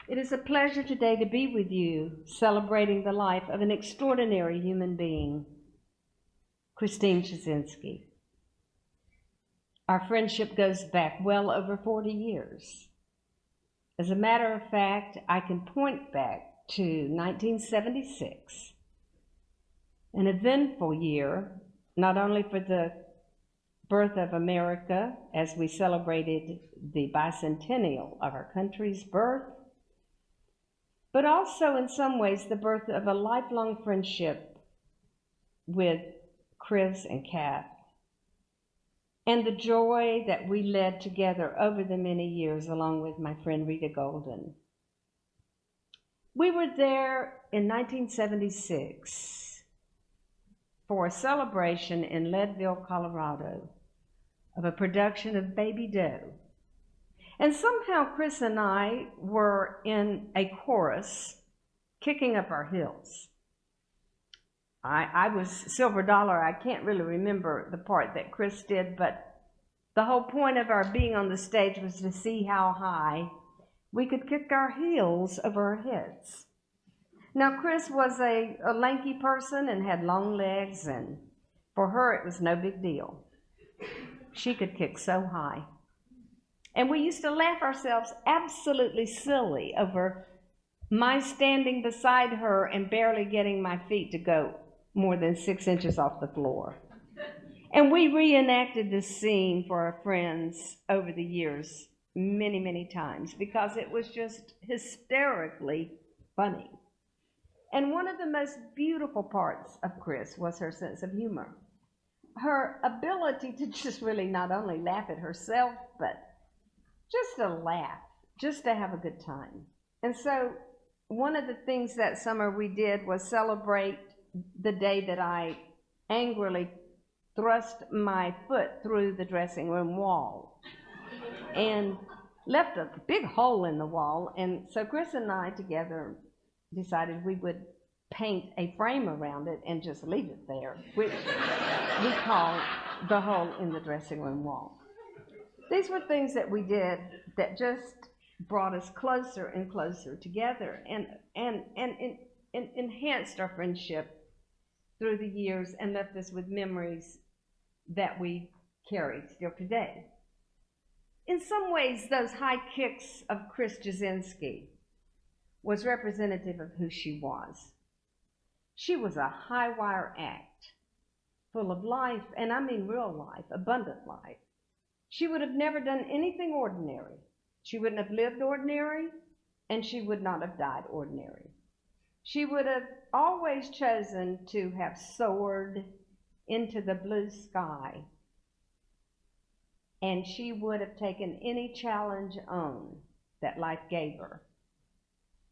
It is a pleasure today to be with you, celebrating the life of an extraordinary human being, Kristine Ciesinski. Our friendship goes back well over 40 years. As a matter of fact, I can point back to 1976, an eventful year, not only for the birth of America as we celebrated the bicentennial of our country's birth, but also in some ways the birth of a lifelong friendship with Chris and Kath. and the joy that we led together over the many years along with my friend Rita Golden. We were there in 1976 for a celebration in Leadville, Colorado, of a production of Baby Doe. And somehow Chris and I were in a chorus kicking up our heels. I was Silver Dollar. I can't really remember the part that Chris did, but the whole point of our being on the stage was to see how high we could kick our heels over our heads. Now, Chris was a lanky person and had long legs, and for her it was no big deal. She could kick so high. And we used to laugh ourselves absolutely silly over my standing beside her and barely getting my feet to go more than 6 inches off the floor. And we reenacted this scene for our friends over the years many, many times because it was just hysterically funny. And one of the most beautiful parts of Chris was her sense of humor. Her ability to just really not only laugh at herself, but just to laugh, just to have a good time. And so one of the things that summer we did was celebrate the day that I angrily thrust my foot through the dressing room wall and left a big hole in the wall. And so Chris and I together decided we would paint a frame around it and just leave it there, which we call the hole in the dressing room wall. These were things that we did that just brought us closer and closer together and enhanced our friendship through the years and left us with memories that we carry still today. In some ways, those high kicks of Kris Ciesinski was representative of who she was. She was a high-wire act, full of life, and I mean real life, abundant life. She would have never done anything ordinary. She wouldn't have lived ordinary, and she would not have died ordinary. She would have always chosen to have soared into the blue sky, and she would have taken any challenge on that life gave her.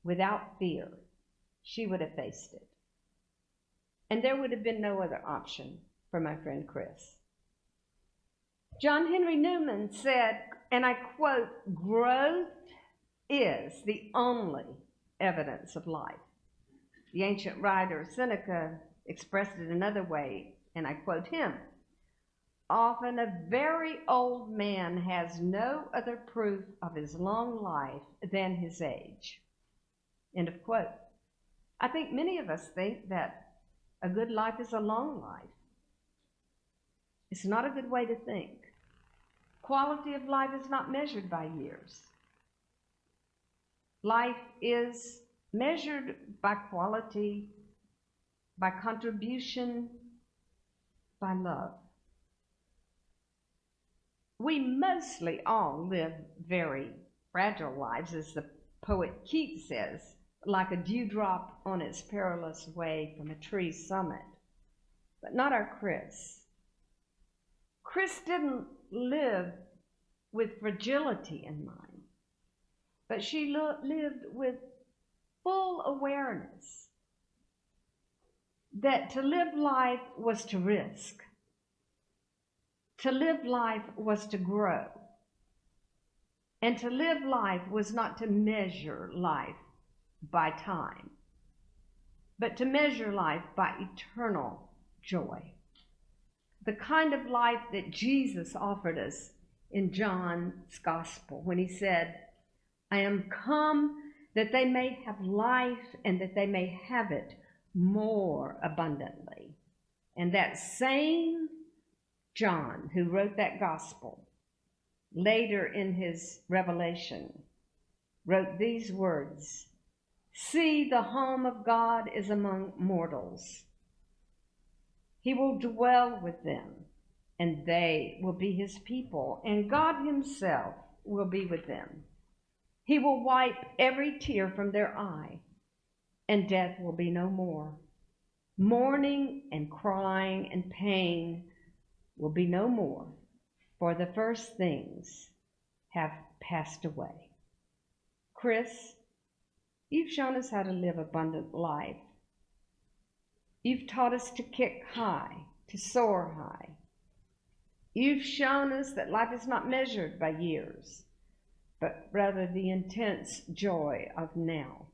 Without fear, she would have faced it. And there would have been no other option for my friend Chris. John Henry Newman said, and I quote, "Growth is the only evidence of life." The ancient writer Seneca expressed it another way, and I quote him, "Often a very old man has no other proof of his long life than his age." End of quote. I think many of us think that a good life is a long life. It's not a good way to think. Quality of life is not measured by years. Life is measured by quality, by contribution, by love. We mostly all live very fragile lives, as the poet Keats says, like a dewdrop on its perilous way from a tree's summit. But not our Chris. Chris didn't live with fragility in mind, but she lived with full awareness that to live life was to risk. To live life was to grow. And to live life was not to measure life by time, but to measure life by eternal joy. The kind of life that Jesus offered us in John's Gospel when he said, "I am come that they may have life and that they may have it more abundantly." And that same John who wrote that gospel later in his revelation wrote these words, "See, the home of God is among mortals. He will dwell with them, and they will be his people, and God himself will be with them. He will wipe every tear from their eye, and death will be no more. Mourning and crying and pain will be no more, for the first things have passed away. Chris, you've shown us how to live abundant life. You've taught us to kick high, to soar high. You've shown us that life is not measured by years, but rather the intense joy of now.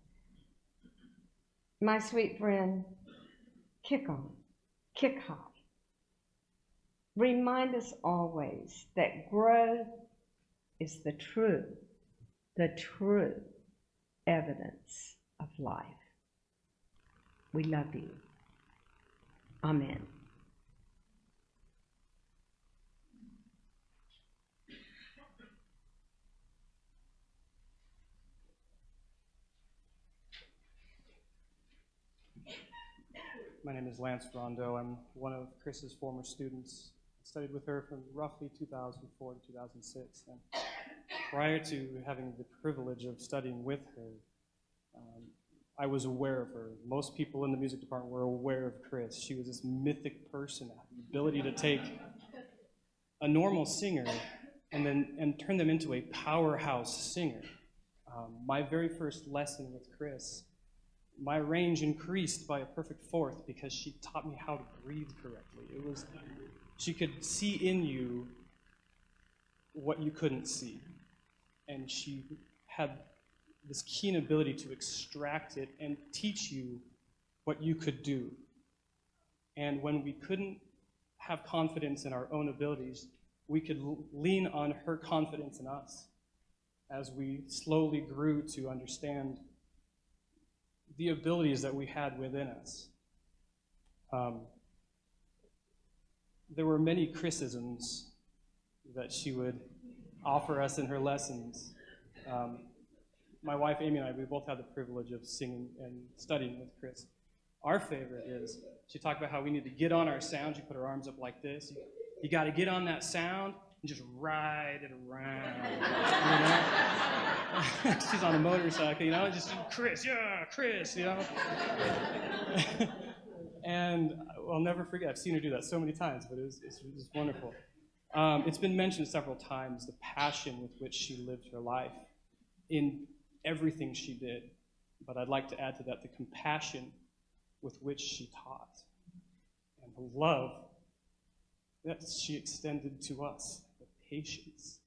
My sweet friend, kick on, kick high. Remind us always that growth is the true evidence of life. We love you. Amen. My name is Lance Rondeau. I'm one of Chris's former students. I studied with her from roughly 2004 to 2006. And prior to having the privilege of studying with her, I was aware of her. Most people in the music department were aware of Chris. She was this mythic person, the ability to take a normal singer and turn them into a powerhouse singer. My very first lesson with Chris, my range increased by a perfect fourth because she taught me how to breathe correctly. She could see in you what you couldn't see. And she had this keen ability to extract it and teach you what you could do. And when we couldn't have confidence in our own abilities, we could lean on her confidence in us as we slowly grew to understand the abilities that we had within us. There were many Chrisisms that she would offer us in her lessons. My wife, Amy, and I, we both had the privilege of singing and studying with Chris. Our favorite is, she talked about how we need to get on our sound. She put her arms up like this. You got to get on that sound and just ride it around. You know? She's on a motorcycle, you know, just Chris, yeah, Chris, you know. And I'll never forget, I've seen her do that so many times, but it's wonderful. It's been mentioned several times, the passion with which she lived her life in everything she did. But I'd like to add to that the compassion with which she taught and the love that she extended to us, the patience.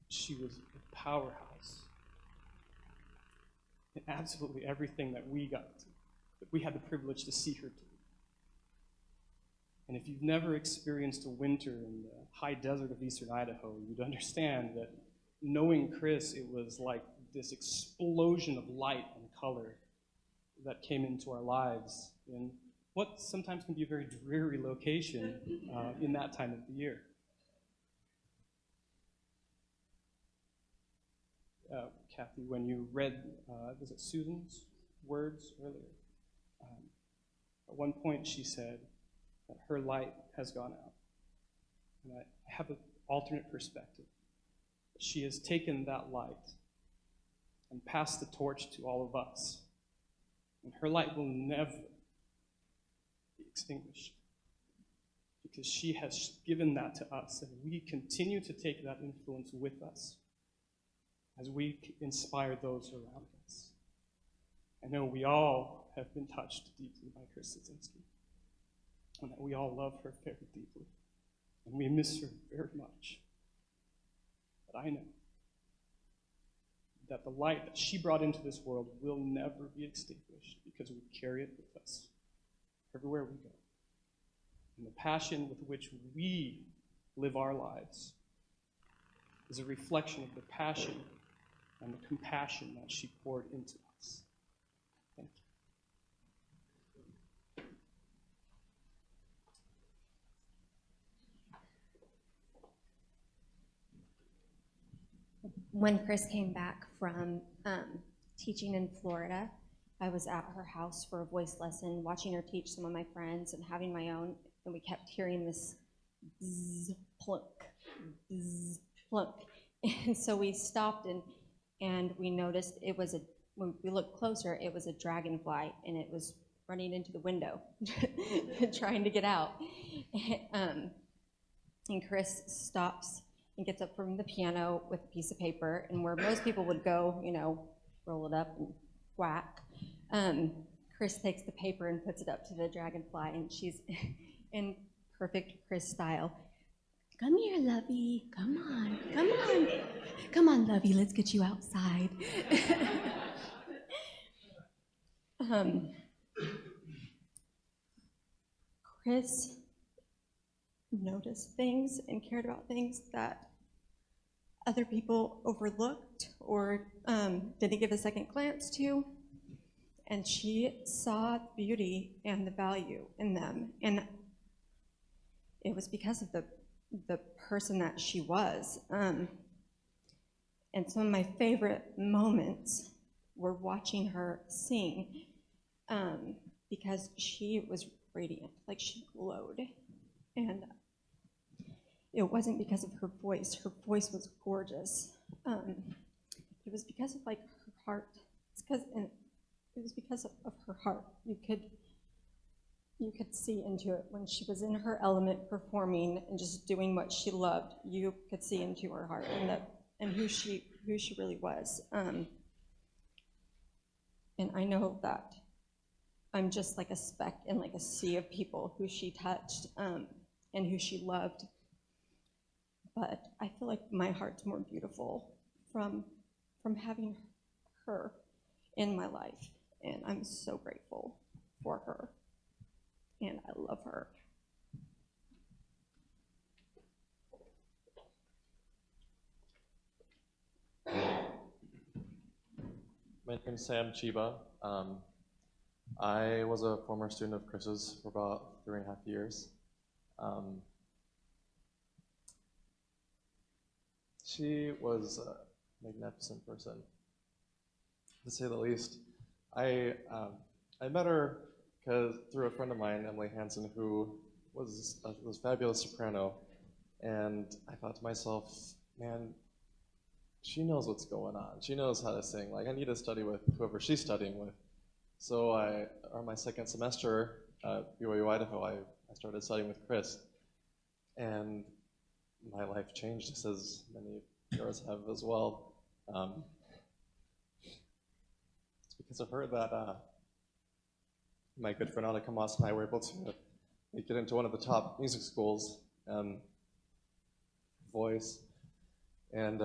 She was a powerhouse in absolutely everything that we had the privilege to see her do. And if you've never experienced a winter in the high desert of eastern Idaho, you'd understand that knowing Chris, it was like this explosion of light and color that came into our lives in what sometimes can be a very dreary location in that time of the year. Kathy, when you read, was it Susan's words earlier? At one point she said that her light has gone out. And I have an alternate perspective. She has taken that light and passed the torch to all of us. And her light will never be extinguished because she has given that to us, and we continue to take that influence with us as we inspire those around us. I know we all have been touched deeply by Kristine Ciesinski, and that we all love her very deeply, and we miss her very much. But I know that the light that she brought into this world will never be extinguished because we carry it with us everywhere we go. And the passion with which we live our lives is a reflection of the passion and the compassion that she poured into us. Thank you. When Chris came back from teaching in Florida, I was at her house for a voice lesson, watching her teach some of my friends and having my own, and we kept hearing this bzz, plunk, bzz, plunk. And so we stopped and we noticed it was when we looked closer, it was a dragonfly, and it was running into the window, trying to get out. And Chris stops and gets up from the piano with a piece of paper, and where most people would go, you know, roll it up and whack, Chris takes the paper and puts it up to the dragonfly, and she's in perfect Chris style. Come here, Lovey. Come on, come on. Come on, Lovey, let's get you outside. Chris noticed things and cared about things that other people overlooked or didn't give a second glance to. And she saw the beauty and the value in them. And it was because of the person that she was. And some of my favorite moments were watching her sing, because she was radiant, like she glowed. And it wasn't because of her voice. Her voice was gorgeous. It was because of like her heart. It was because of her heart. You could see into it when she was in her element, performing and just doing what she loved. You could see into her heart and who she really was. And I know that I'm just like a speck in like a sea of people who she touched and who she loved. But I feel like my heart's more beautiful from having her in my life. And I'm so grateful for her. And I love her. My name's Sam Chiba. I was a former student of Chris's for about 3.5 years. She was a magnificent person, to say the least. I met her through a friend of mine, Emily Hansen, who was a fabulous soprano, and I thought to myself, man, she knows what's going on. She knows how to sing. Like, I need to study with whoever she's studying with. So on my second semester at BYU Idaho, I started studying with Chris, and my life changed, just as many of yours have as well. It's because of her that my good friend Anna Kamas and I were able to get into one of the top music schools, voice, and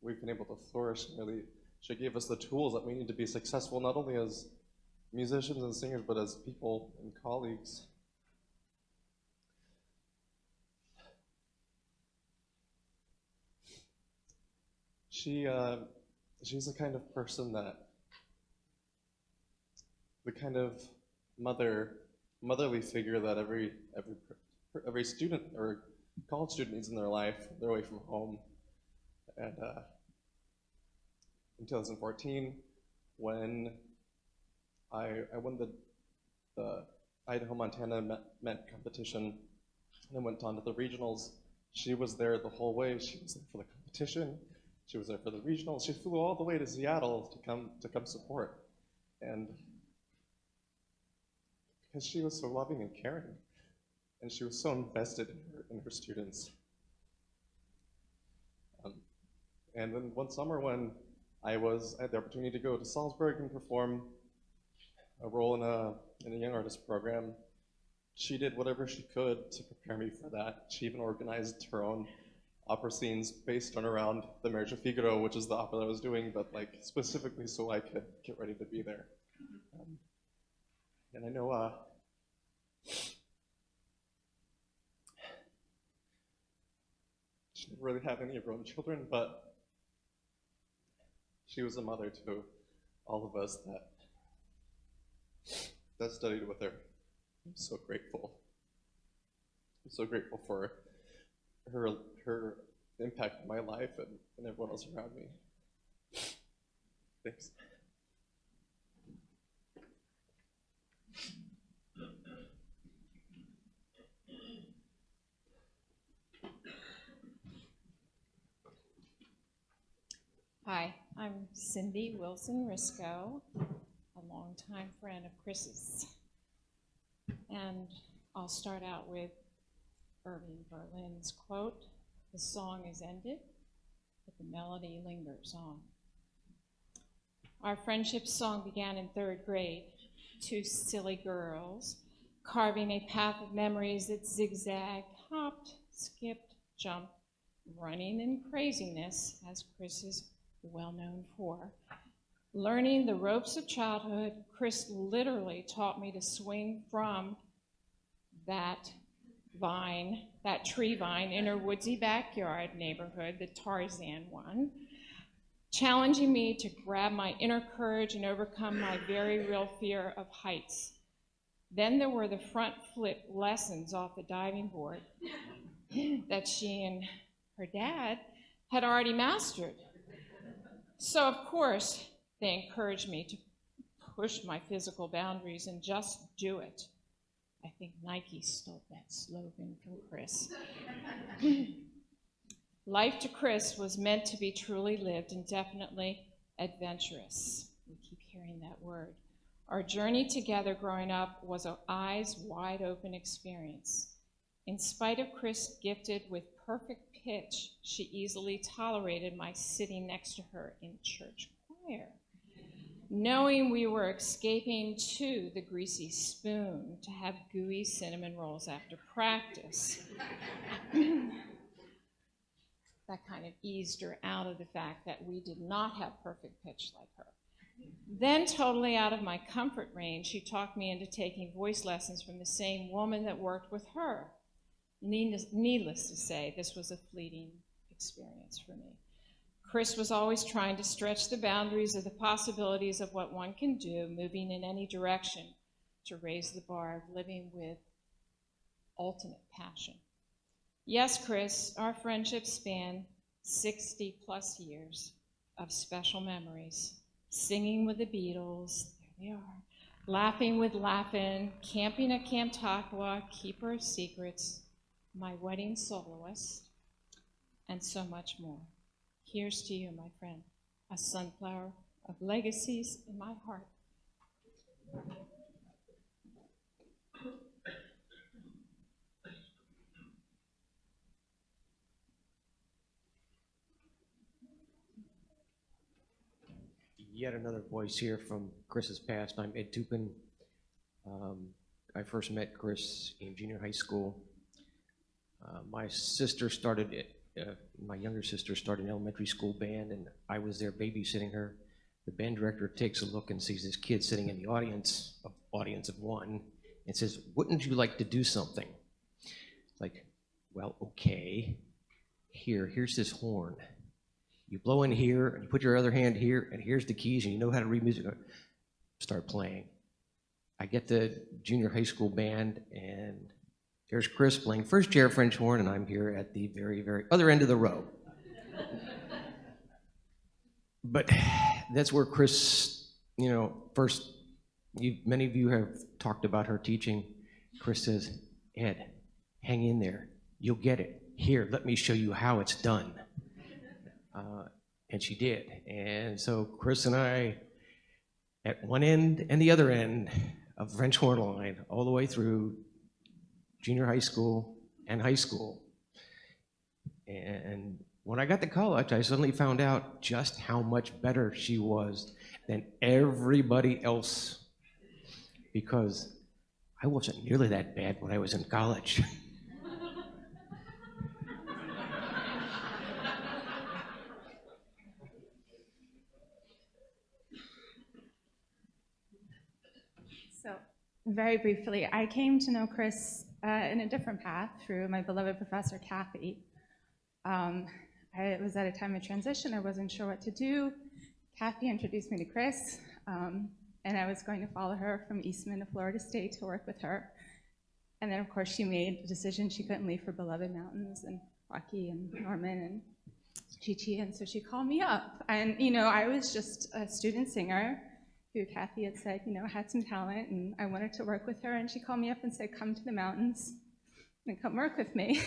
we've been able to flourish. Really, she gave us the tools that we need to be successful, not only as musicians and singers, but as people and colleagues. She's the kind of person that, the kind of motherly figure that every student or college student needs in their life. They're away from home. And in 2014, when I won the Idaho-Montana Met competition and went on to the regionals, she was there the whole way. She was there for the competition. She was there for the regionals. She flew all the way to Seattle to come support. And because she was so loving and caring, and she was so invested in her students. And then one summer when I had the opportunity to go to Salzburg and perform a role in a young artist program, she did whatever she could to prepare me for that. She even organized her own opera scenes based on around The Marriage of Figaro, which is the opera that I was doing, but like specifically so I could get ready to be there. And I know she didn't really have any of her own children, but she was a mother to all of us that studied with her. I'm so grateful. I'm so grateful for her impact on my life and everyone else around me. Thanks. Cindy Wilson-Risco, a longtime friend of Chris's. And I'll start out with Irving Berlin's quote, "The song is ended, but the melody lingers on." Our friendship song began in 3rd grade. 2 silly girls carving a path of memories that zigzagged, hopped, skipped, jumped, running in craziness, as Chris is well known for. Learning the ropes of childhood, Chris literally taught me to swing from that vine, that tree vine in her woodsy backyard neighborhood, the Tarzan one, challenging me to grab my inner courage and overcome my very real fear of heights. Then there were the front flip lessons off the diving board that she and her dad had already mastered. So of course, they encouraged me to push my physical boundaries and just do it. I think Nike stole that slogan from Chris. Life to Chris was meant to be truly lived and definitely adventurous. We keep hearing that word. Our journey together growing up was an eyes wide open experience. In spite of Chris gifted with perfect pitch, she easily tolerated my sitting next to her in church choir. Knowing we were escaping to the Greasy Spoon to have gooey cinnamon rolls after practice. That kind of eased her out of the fact that we did not have perfect pitch like her. Then, totally out of my comfort range, she talked me into taking voice lessons from the same woman that worked with her. Needless to say, this was a fleeting experience for me. Chris was always trying to stretch the boundaries of the possibilities of what one can do, moving in any direction to raise the bar of living with ultimate passion. Yes, Chris, our friendship spanned 60 plus years of special memories. Singing with the Beatles, there they are, laughing with Laugh-In, camping at Camp Takwa, Keeper of Secrets, my wedding soloist, and so much more. Here's to you, my friend, a sunflower of legacies in my heart. Yet another voice here from Chris's past. I'm Ed Tupin. I first met Chris in junior high school. My younger sister started an elementary school band, and I was there babysitting her. The band director takes a look and sees this kid sitting in the audience of one, and says, "Wouldn't you like to do something?" Like, well, okay. Here's this horn. You blow in here, and you put your other hand here, and here's the keys, and you know how to read music. Start playing. I get the junior high school band, and there's Chris playing first chair French horn, and I'm here at the very, very other end of the row. But that's where Chris, first, many of you have talked about her teaching. Chris says, "Ed, hang in there. You'll get it. Here, let me show you how it's done." And she did. And so Chris and I, at one end and the other end of French horn line, all the way through junior high school and high school. And when I got to college, I suddenly found out just how much better she was than everybody else, because I wasn't nearly that bad when I was in college. So, very briefly, I came to know Chris in a different path through my beloved professor, Kathy. I was at a time of transition. I wasn't sure what to do. Kathy introduced me to Chris, and I was going to follow her from Eastman to Florida State to work with her. And then, of course, she made the decision she couldn't leave her beloved mountains and Rocky and Norman and Chi-Chi, and so she called me up. And, I was just a student singer who Kathy had said, had some talent, and I wanted to work with her, and she called me up and said, "Come to the mountains and come work with me."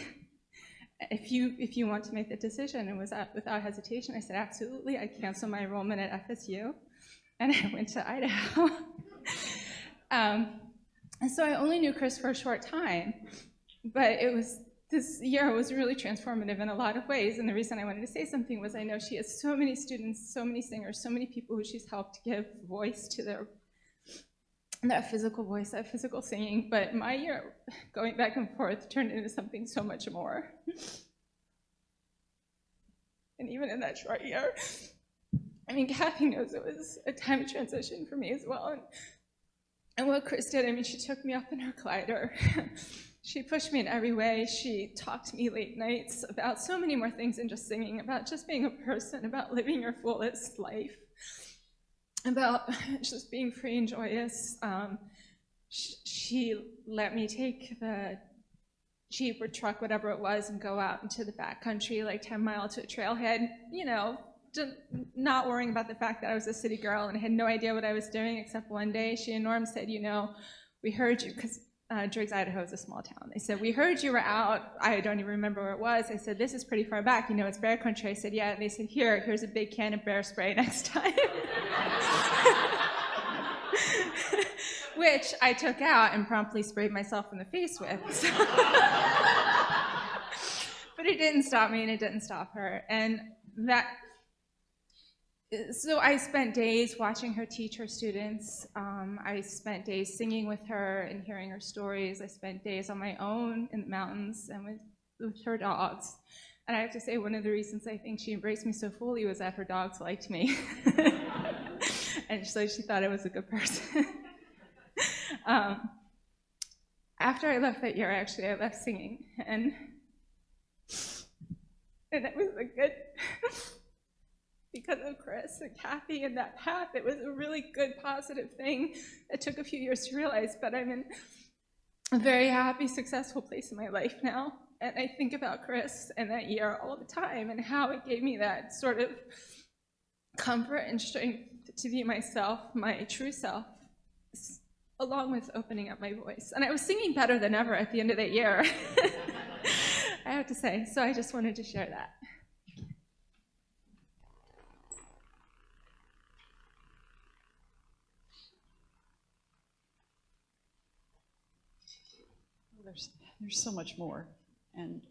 if you want to make the decision, and was without hesitation, I said, absolutely. I canceled my enrollment at FSU, and I went to Idaho. And so I only knew Chris for a short time, but this year was really transformative in a lot of ways, and the reason I wanted to say something was I know she has so many students, so many singers, so many people who she's helped give voice to that physical voice, that physical singing, but my year going back and forth turned into something so much more. And even in that short year, I mean, Kathy knows it was a time of transition for me as well. And what Chris did, I mean, she took me up in her glider. She pushed me in every way. She talked to me late nights about so many more things than just singing, about just being a person, about living your fullest life, about just being free and joyous. She let me take the Jeep or truck, whatever it was, and go out into the backcountry, like 10 miles to a trailhead, you know, not worrying about the fact that I was a city girl and had no idea what I was doing, except one day she and Norm said, you know, we heard you, because Driggs, Idaho is a small town. They said, we heard you were out. I don't even remember where it was. I said, this is pretty far back. You know, it's bear country. I said, yeah. And they said, here's a big can of bear spray next time. Which I took out and promptly sprayed myself in the face with. So. But it didn't stop me, and it didn't stop her. And so I spent days watching her teach her students. I spent days singing with her and hearing her stories. I spent days on my own in the mountains and with her dogs. And I have to say, one of the reasons I think she embraced me so fully was that her dogs liked me. And so she thought I was a good person. After I left that year, actually, I left singing. And it was a good... because of Chris and Kathy and that path, it was a really good, positive thing. It took a few years to realize, but I'm in a very happy, successful place in my life now. And I think about Chris and that year all the time and how it gave me that sort of comfort and strength to be myself, my true self, along with opening up my voice. And I was singing better than ever at the end of that year, I have to say. So I just wanted to share that. There's so much more, and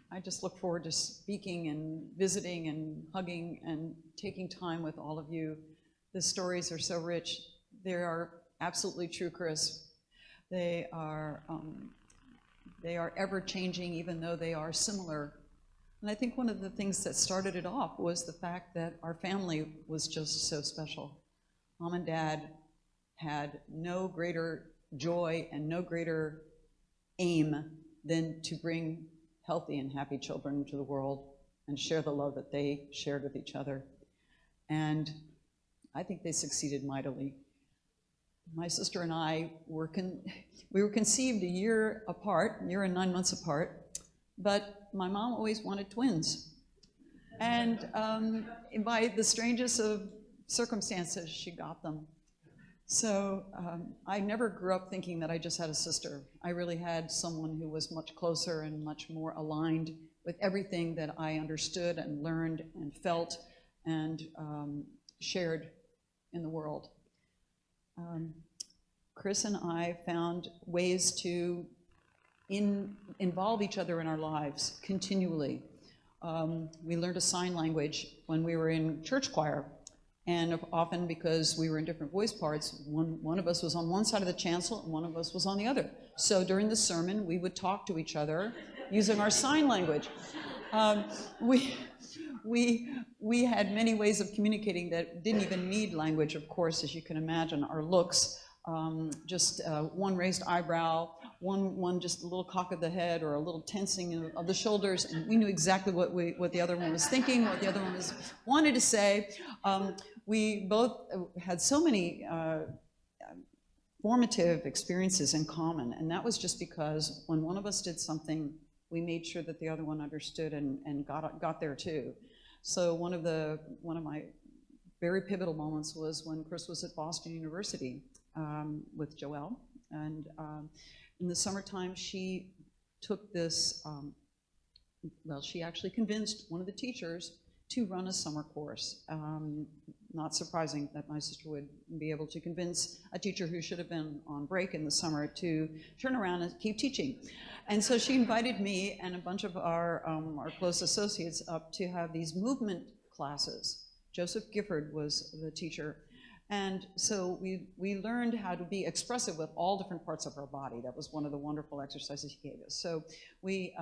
I just look forward to speaking and visiting and hugging and taking time with all of you. The stories are so rich. They are absolutely true, Chris. They are ever changing, even though they are similar. And I think one of the things that started it off was the fact that our family was just so special. Mom and Dad had no greater joy and no greater aim than to bring healthy and happy children into the world and share the love that they shared with each other. And I think they succeeded mightily. My sister and I were conceived a year apart, a year and 9 months apart, but my mom always wanted twins. And by the strangest of circumstances, she got them. So I never grew up thinking that I just had a sister. I really had someone who was much closer and much more aligned with everything that I understood and learned and felt and shared in the world. Chris and I found ways to involve each other in our lives continually. We learned a sign language when we were in church choir. And often, because we were in different voice parts, one of us was on one side of the chancel and one of us was on the other. So during the sermon, we would talk to each other using our sign language. We had many ways of communicating that didn't even need language, of course, as you can imagine. Our looks, just one raised eyebrow, one just a little cock of the head or a little tensing of the shoulders, and we knew exactly what the other one was thinking, what the other one wanted to say. We both had so many formative experiences in common, and that was just because when one of us did something, we made sure that the other one understood and got there too. So one of my very pivotal moments was when Chris was at Boston University with Joelle, and in the summertime she took this well, she actually convinced one of the teachers to run a summer course. Not surprising that my sister would be able to convince a teacher who should have been on break in the summer to turn around and keep teaching. And so she invited me and a bunch of our close associates up to have these movement classes. Joseph Gifford was the teacher. And so we learned how to be expressive with all different parts of our body. That was one of the wonderful exercises he gave us. So we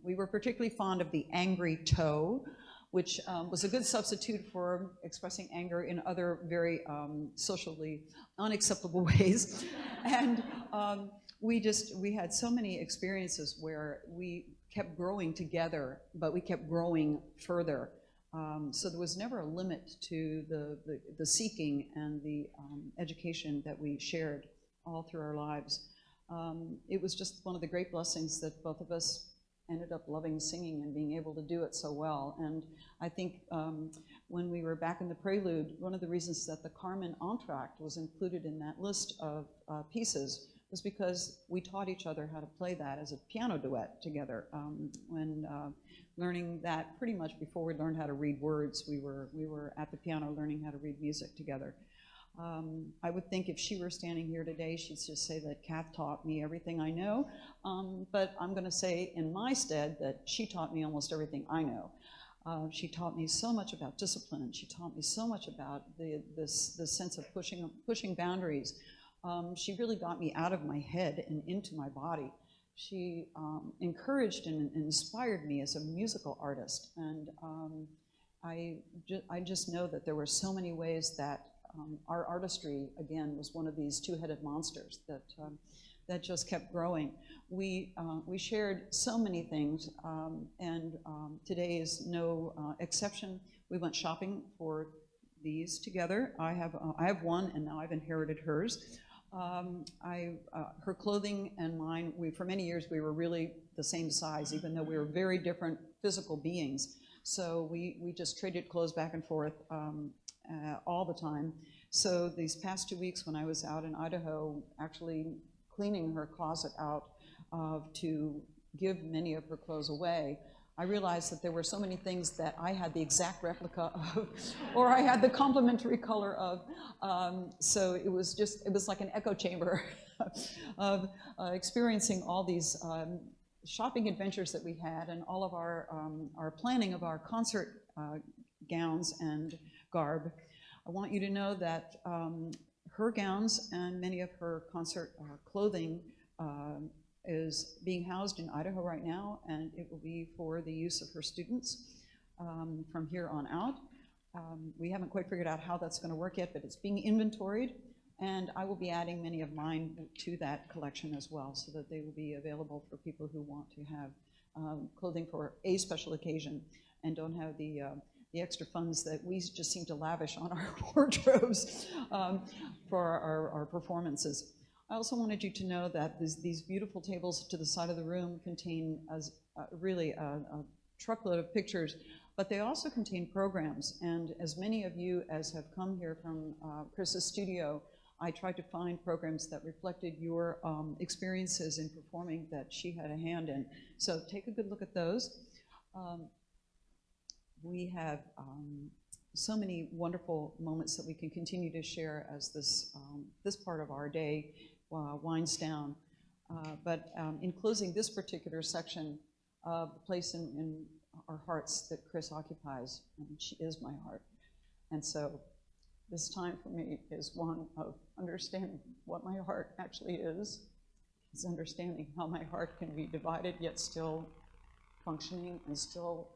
were particularly fond of the angry toe, which was a good substitute for expressing anger in other very socially unacceptable ways. And we had so many experiences where we kept growing together, but we kept growing further. So there was never a limit to the seeking and the education that we shared all through our lives. It was just one of the great blessings that both of us ended up loving singing and being able to do it so well. And I think when we were back in the Prelude, one of the reasons that the Carmen entr'acte was included in that list of pieces was because we taught each other how to play that as a piano duet together. When learning that pretty much before we learned how to read words, we were at the piano learning how to read music together. I would think if she were standing here today, she'd just say that Kath taught me everything I know, but I'm going to say in my stead that she taught me almost everything I know. She taught me so much about discipline. She taught me so much about this sense of pushing boundaries. She really got me out of my head and into my body. She encouraged and inspired me as a musical artist, and I just know that there were so many ways that our artistry, again, was one of these two-headed monsters that just kept growing. We shared so many things, and today is no exception. We went shopping for these together. I have one, and now I've inherited hers. Her clothing and mine, for many years we were really the same size, even though we were very different physical beings. So we just traded clothes back and forth all the time. So these past 2 weeks when I was out in Idaho, actually cleaning her closet out to give many of her clothes away, I realized that there were so many things that I had the exact replica of, or I had the complementary color of. So it was like an echo chamber of experiencing all these shopping adventures that we had, and all of our planning of our concert gowns and garb. I want you to know that her gowns and many of her concert clothing is being housed in Idaho right now, and it will be for the use of her students from here on out. We haven't quite figured out how that's going to work yet, but it's being inventoried, and I will be adding many of mine to that collection as well, so that they will be available for people who want to have clothing for a special occasion and don't have the extra funds that we just seem to lavish on our wardrobes for our performances. I also wanted you to know that these beautiful tables to the side of the room contain really a truckload of pictures, but they also contain programs. And as many of you as have come here from Chris's studio, I tried to find programs that reflected your experiences in performing that she had a hand in. So take a good look at those. We have so many wonderful moments that we can continue to share as this part of our day winds down. But in closing this particular section of the place in our hearts that Chris occupies, she is my heart. And so this time for me is one of understanding what my heart actually is understanding how my heart can be divided yet still functioning and still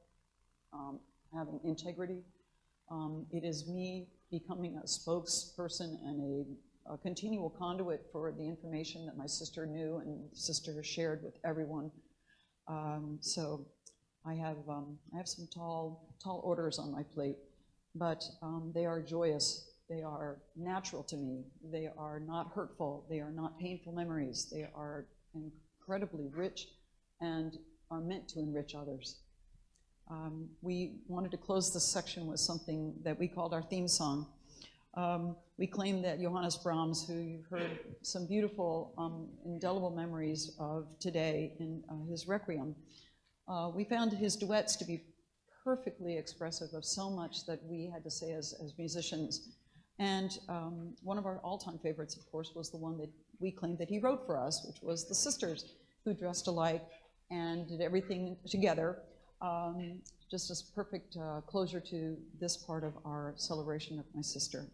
having integrity. It is me becoming a spokesperson and a continual conduit for the information that my sister knew and sister shared with everyone. So I have some tall orders on my plate, but they are joyous. They are natural to me. They are not hurtful. They are not painful memories. They are incredibly rich and are meant to enrich others. We wanted to close this section with something that we called our theme song. We claim that Johannes Brahms, who you've heard some beautiful, indelible memories of today in his Requiem, We found his duets to be perfectly expressive of so much that we had to say as musicians. And one of our all-time favorites, of course, was the one that we claimed that he wrote for us, which was the sisters who dressed alike and did everything together. Just as perfect closure to this part of our celebration of my sister.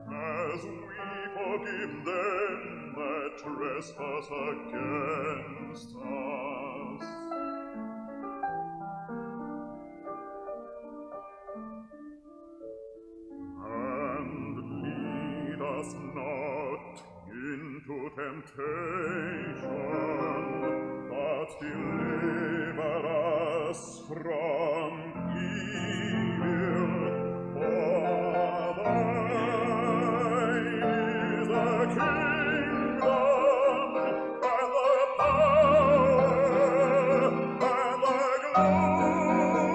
As we forgive them that trespass against us. And lead us not temptation, but deliver us from evil. For thine is the kingdom, and the power, and the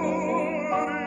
glory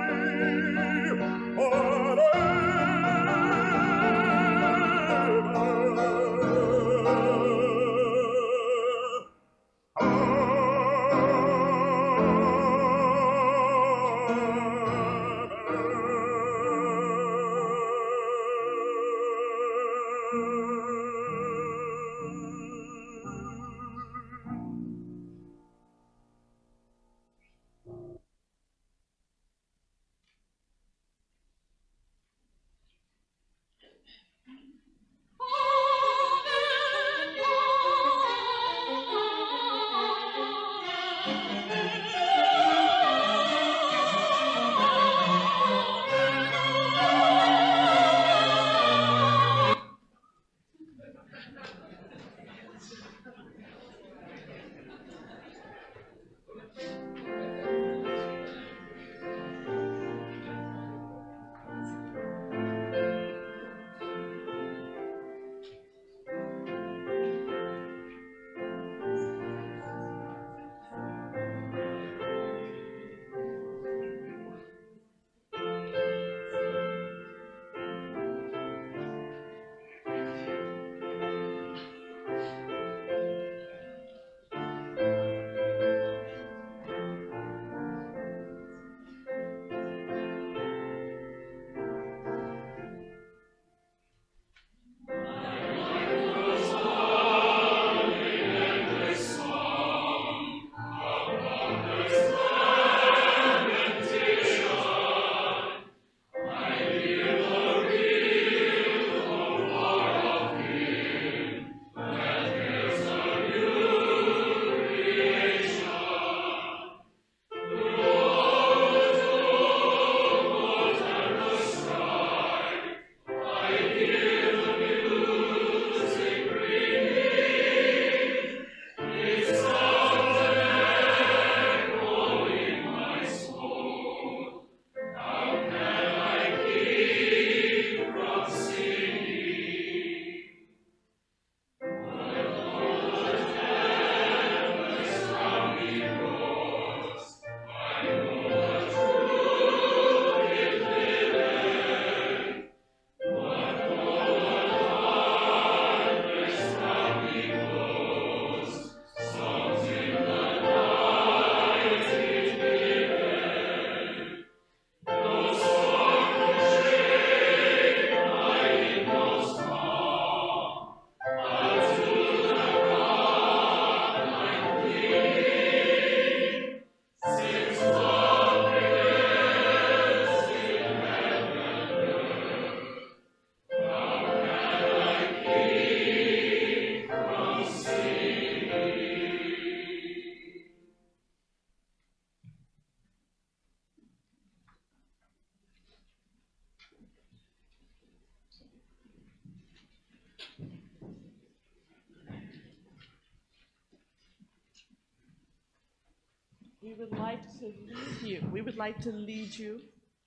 We would like to lead you. We would like to lead you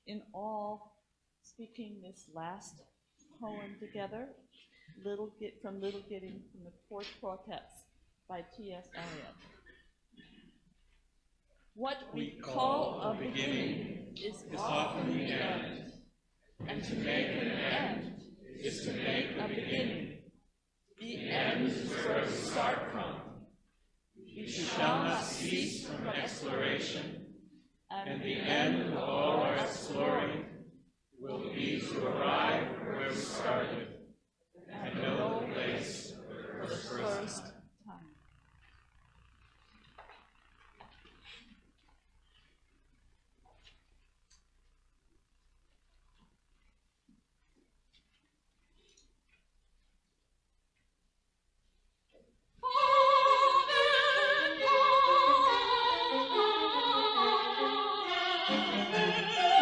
in all speaking this last poem together, from Little Gidding from the Fourth Quartets by T.S. Eliot. What we call a beginning is often the end, and to make an end is to make a beginning. The end is where we start from. We shall not cease from exploration, and the end of all our exploring will be to arrive where we started, and know the place for the first time. Thank you.